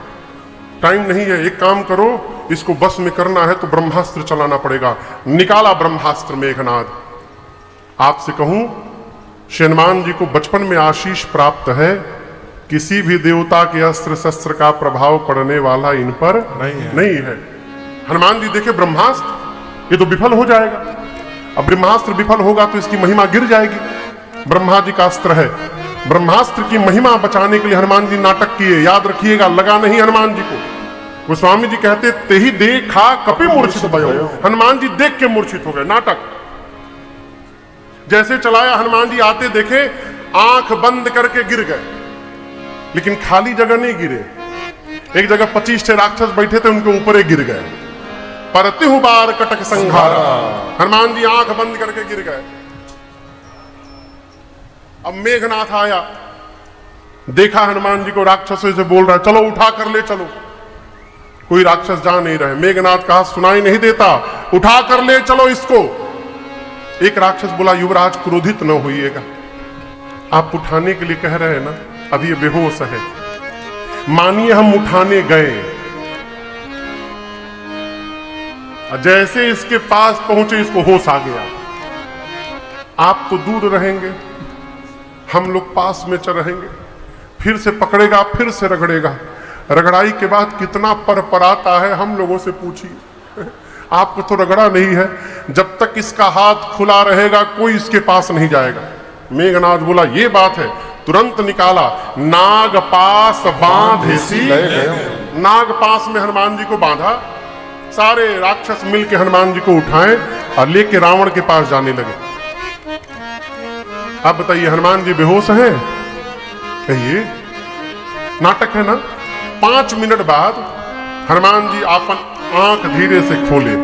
टाइम नहीं है, एक काम करो, इसको बस में करना है तो ब्रह्मास्त्र चलाना पड़ेगा। निकाला ब्रह्मास्त्र मेघनाद। आपसे कहूं, हनुमान जी को बचपन में आशीष प्राप्त है, किसी भी देवता के अस्त्र शस्त्र का प्रभाव पड़ने वाला इन पर नहीं है। हनुमान जी देखे ब्रह्मास्त्र, ये तो विफल हो जाएगा। अब ब्रह्मास्त्र विफल होगा तो इसकी महिमा गिर जाएगी। ब्रह्मा जी का अस्त्र है, ब्रह्मास्त्र की महिमा बचाने के लिए हनुमान जी नाटक किए। याद रखिएगा, लगा नहीं हनुमान जी को। गोस्वामी जी कहते ते ही देखा कपि मूर्छित भयो। हनुमान जी देख के मूर्छित हो गए। नाटक जैसे चलाया, हनुमान जी आते देखे, आंख बंद करके गिर गए, लेकिन खाली जगह नहीं गिरे। एक जगह 25 राक्षस बैठे थे, उनके ऊपर गिर गए। परतिहु बार कटक संघारा। हनुमान जी आंख बंद करके गिर गए। अब मेघनाथ आया, देखा हनुमान जी को राक्षसों से बोल रहा है चलो उठा कर ले चलो। कोई राक्षस जा नहीं रहे। मेघनाथ कहा सुनाई नहीं देता, उठा कर ले चलो इसको। एक राक्षस बोला युवराज क्रोधित न होइएगा, आप उठाने के लिए कह रहे हैं ना, अभी ये बेहोश है। मानिए हम उठाने गए, जैसे इसके पास पहुंचे इसको होश आ गया। आप तो दूर रहेंगे, हम लोग पास में चल रहेंगे। फिर से पकड़ेगा, फिर से रगड़ेगा। रगड़ाई के बाद कितना परपराता है हम लोगों से पूछिए। आपको तो रगड़ा नहीं है। जब तक इसका हाथ खुला रहेगा कोई इसके पास नहीं जाएगा। मेघनाथ बोला ये बात है, तुरंत निकाला, नाग पास बांधेसी। नाग पास में हनुमान जी को बांधा। सारे राक्षस मिलके हनुमान जी को उठाए और लेके रावण के पास जाने लगे। आप बताइए हनुमान जी बेहोश हैं? कहिए, नाटक है ना। 5 मिनट बाद हनुमान जी अपन आंख धीरे से खोले।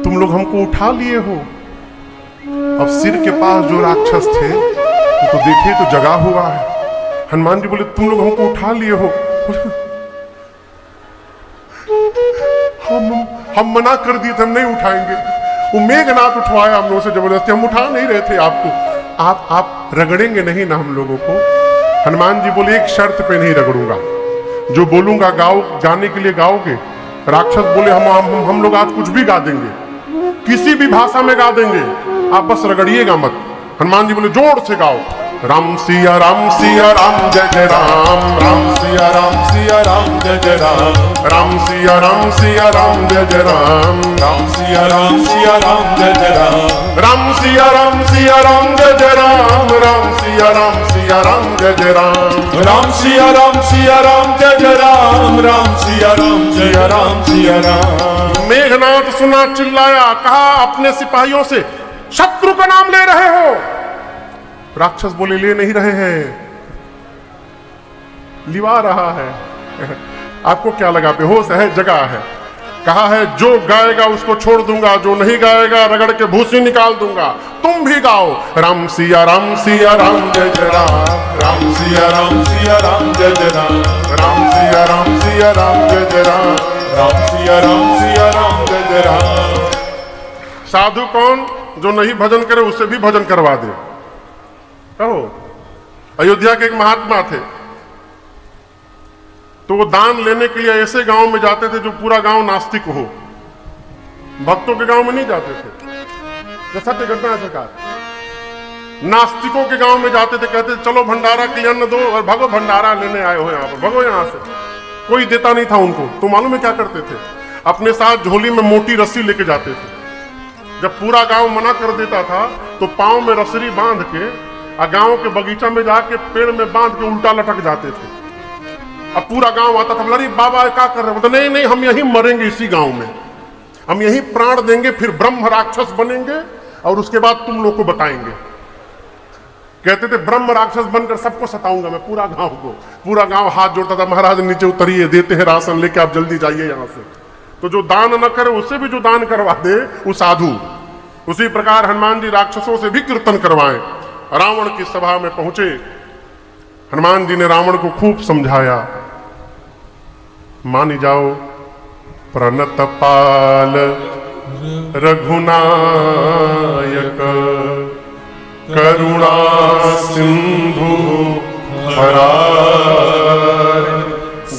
तुम लोग हमको उठा लिए हो। अब सिर के पास जो राक्षस थे तो देखे तो जगा हुआ है। हनुमान जी बोले तुम लोग हमको उठा लिए हो। हम मना कर दिए थे, हम नहीं उठाएंगे। वो मेघनाथ उठवाया हम लोगों से जबरदस्ती, हम उठा नहीं रहे थे आपको। आप रगड़ेंगे नहीं ना हम लोगों को। हनुमान जी बोले एक शर्त पे नहीं रगड़ूंगा, जो बोलूंगा गाओ, गाने के लिए गाओगे। राक्षस बोले हम लोग आज कुछ भी गा देंगे, किसी भी भाषा में गा देंगे, आप बस रगड़िएगा मत। हनुमान जी बोले जोर से गाओ, राम सिया राम जय जय राम। राम सिया राम जय जय राम। राम सिया राम जय जय राम। राम सिया राम जय जय राम। राम सिया राम जय जय राम। राम सिया राम जय जय राम। राम सिया राम जय जय राम। राम सिया राम। मेघनाथ सुना, चिल्लाया, कहा अपने सिपाहियों से शत्रु का नाम ले रहे हो। राक्षस बोले ले नहीं रहे हैं, लिवा रहा है। आपको क्या लगा बेहोश है? जगा है। कहा है जो गाएगा उसको छोड़ दूंगा, जो नहीं गाएगा रगड़ के भूसी निकाल दूंगा। तुम भी गाओ, राम सिया राम जय जय राम। राम सिया राम जय जय राम। राम सिया राम जय जय राम। राम सिया राम जय जय राम। साधु कौन? जो नहीं भजन करे उससे भी भजन करवा दे। कहो, अयोध्या के एक महात्मा थे, तो वो दान लेने के लिए ऐसे गांव में जाते थे जो पूरा गांव नास्तिक हो। भक्तों के गांव में नहीं जाते थे। सत्य घटना है सरकार। नास्तिकों के गांव में जाते थे, कहते थे चलो भंडारा के लिए अन्न दो, और भगो भंडारा लेने आए हो यहाँ पर, भगो यहाँ से। कोई देता नहीं था उनको। तो मालूम है क्या करते थे? अपने साथ झोली में मोटी रस्सी लेके जाते थे। जब पूरा गांव मना कर देता था तो पांव में रस्सी बांध के गांव के बगीचा में जाके पेड़ में बांध के उल्टा लटक जाते थे। अब पूरा गांव आता था, बोला बाबा क्या कर रहे हो? नहीं नहीं, हम यहीं मरेंगे, इसी गांव में हम यहीं प्राण देंगे, फिर ब्रह्म राक्षस बनेंगे और उसके बाद तुम लोग को बताएंगे। कहते थे ब्रह्म राक्षस बनकर सबको सताऊंगा मैं, पूरा गांव को। पूरा गांव हाथ जोड़ता था, महाराज नीचे उतरिए, देते हैं राशन लेके, आप जल्दी जाइए यहां से। तो जो दान न करे उससे भी जो दान करवा दे वो साधु। उसी प्रकार हनुमान जी राक्षसों से भी कीर्तन करवाएं। रावण की सभा में पहुंचे, हनुमान जी ने रावण को खूब समझाया। मानी जाओ प्रणत पाल रघुनायक करुणा सिंधु हरार,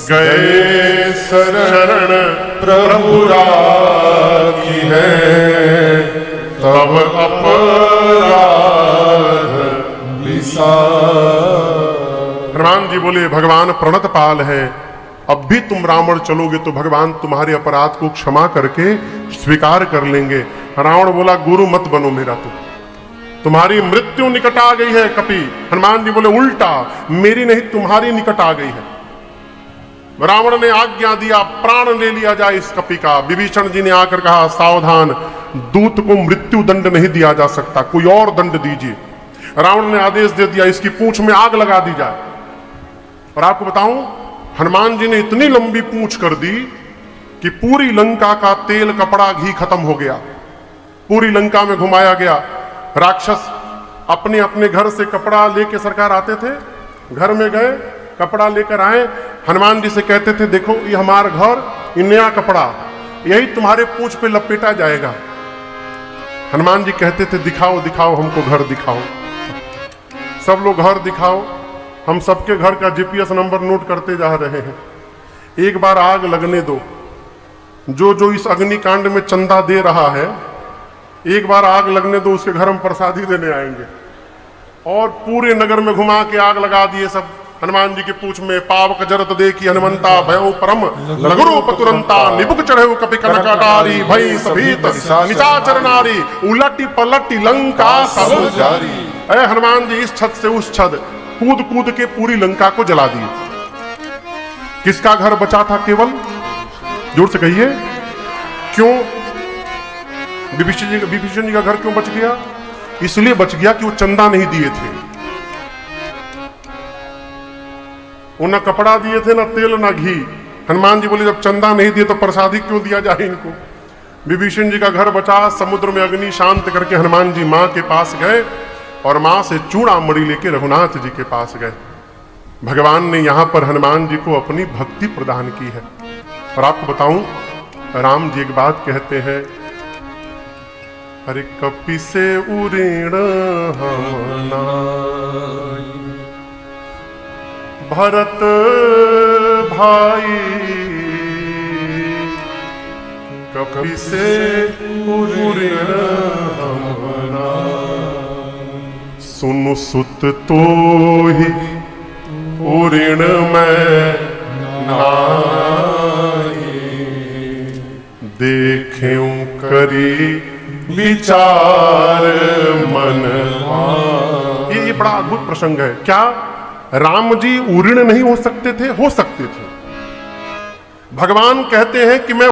गए शरण प्रभु राखी है, तब अपराध विसार। हनुमान जी बोले भगवान प्रणत पाल है, अब भी तुम रावण चलोगे तो भगवान तुम्हारे अपराध को क्षमा करके स्वीकार कर लेंगे। रावण बोला गुरु मत बनो मेरा, तुम्हारी मृत्यु निकट आ गई है कपि। हनुमान जी बोले उल्टा, मेरी नहीं तुम्हारी निकट आ गई है। रावण ने आज्ञा दिया प्राण ले लिया जाए इस कपि का। विभीषण जी ने आकर कहा सावधान, दूत को मृत्यु दंड नहीं दिया जा सकता, कोई और दंड दीजिए। रावण ने आदेश दे दिया इसकी पूंछ में आग लगा दी जाए। और आपको बताऊं, हनुमान जी ने इतनी लंबी पूंछ कर दी कि पूरी लंका का तेल कपड़ा घी खत्म हो गया, पूरी लंका में घुमाया गया। राक्षस अपने अपने घर से कपड़ा लेके सरकार आते थे, घर में गए कपड़ा लेकर आए, हनुमान जी से कहते थे देखो ये हमारा घर, ये नया कपड़ा, यही तुम्हारे पूंछ पे लपेटा जाएगा। हनुमान जी कहते थे दिखाओ दिखाओ हमको घर दिखाओ। सब लोग घर दिखाओ। हम सबके घर का जीपीएस नंबर नोट करते जा रहे हैं। एक बार आग लगने दो, जो जो इस अग्निकांड में चंदा दे रहा है एक बार आग लगने दो, उसके घर हम प्रसादी देने आएंगे। और पूरे नगर में घुमा के आग लगा दिए सब हनुमान जी की पूंछ में। पावक जरत देखी हनुमंता भयो परम, लगरूप तुरंता निबुक चढ़े कपि कनकटारी, भई सभीत निशाचर नारी, उलटी पलटी लंका सब जारी। अरे हनुमान जी इस छत से उस छत कूद कूद के पूरी लंका को जला दिए। किसका घर बचा था केवल? जोर से कहिए क्यों? विभीषण जी का घर क्यों बच गया? इसलिए बच गया कि वो चंदा नहीं दिए थे, वो ना कपड़ा दिए थे, ना तेल ना घी। हनुमान जी बोले जब चंदा नहीं दिए तो प्रसादी क्यों दिया जाए इनको। विभीषण जी का घर बचा। समुद्र में अग्नि शांत करके हनुमान जी मां के पास गए और मां से चूड़ामणि लेके रघुनाथ जी के पास गए। भगवान ने यहां पर हनुमान जी को अपनी भक्ति प्रदान की है। और आपको बताऊं, राम जी एक बात कहते हैं, अरे कपि से उऋण हम नाई, भरत भाई कपि से उऋण हम नाई, सुनु सुत तो ही उऋण मैं नाई, देखें करी विचार मन। ये बड़ा अद्भुत प्रसंग है। क्या राम जी उऋण नहीं हो सकते थे? हो सकते थे। भगवान कहते हैं कि मैं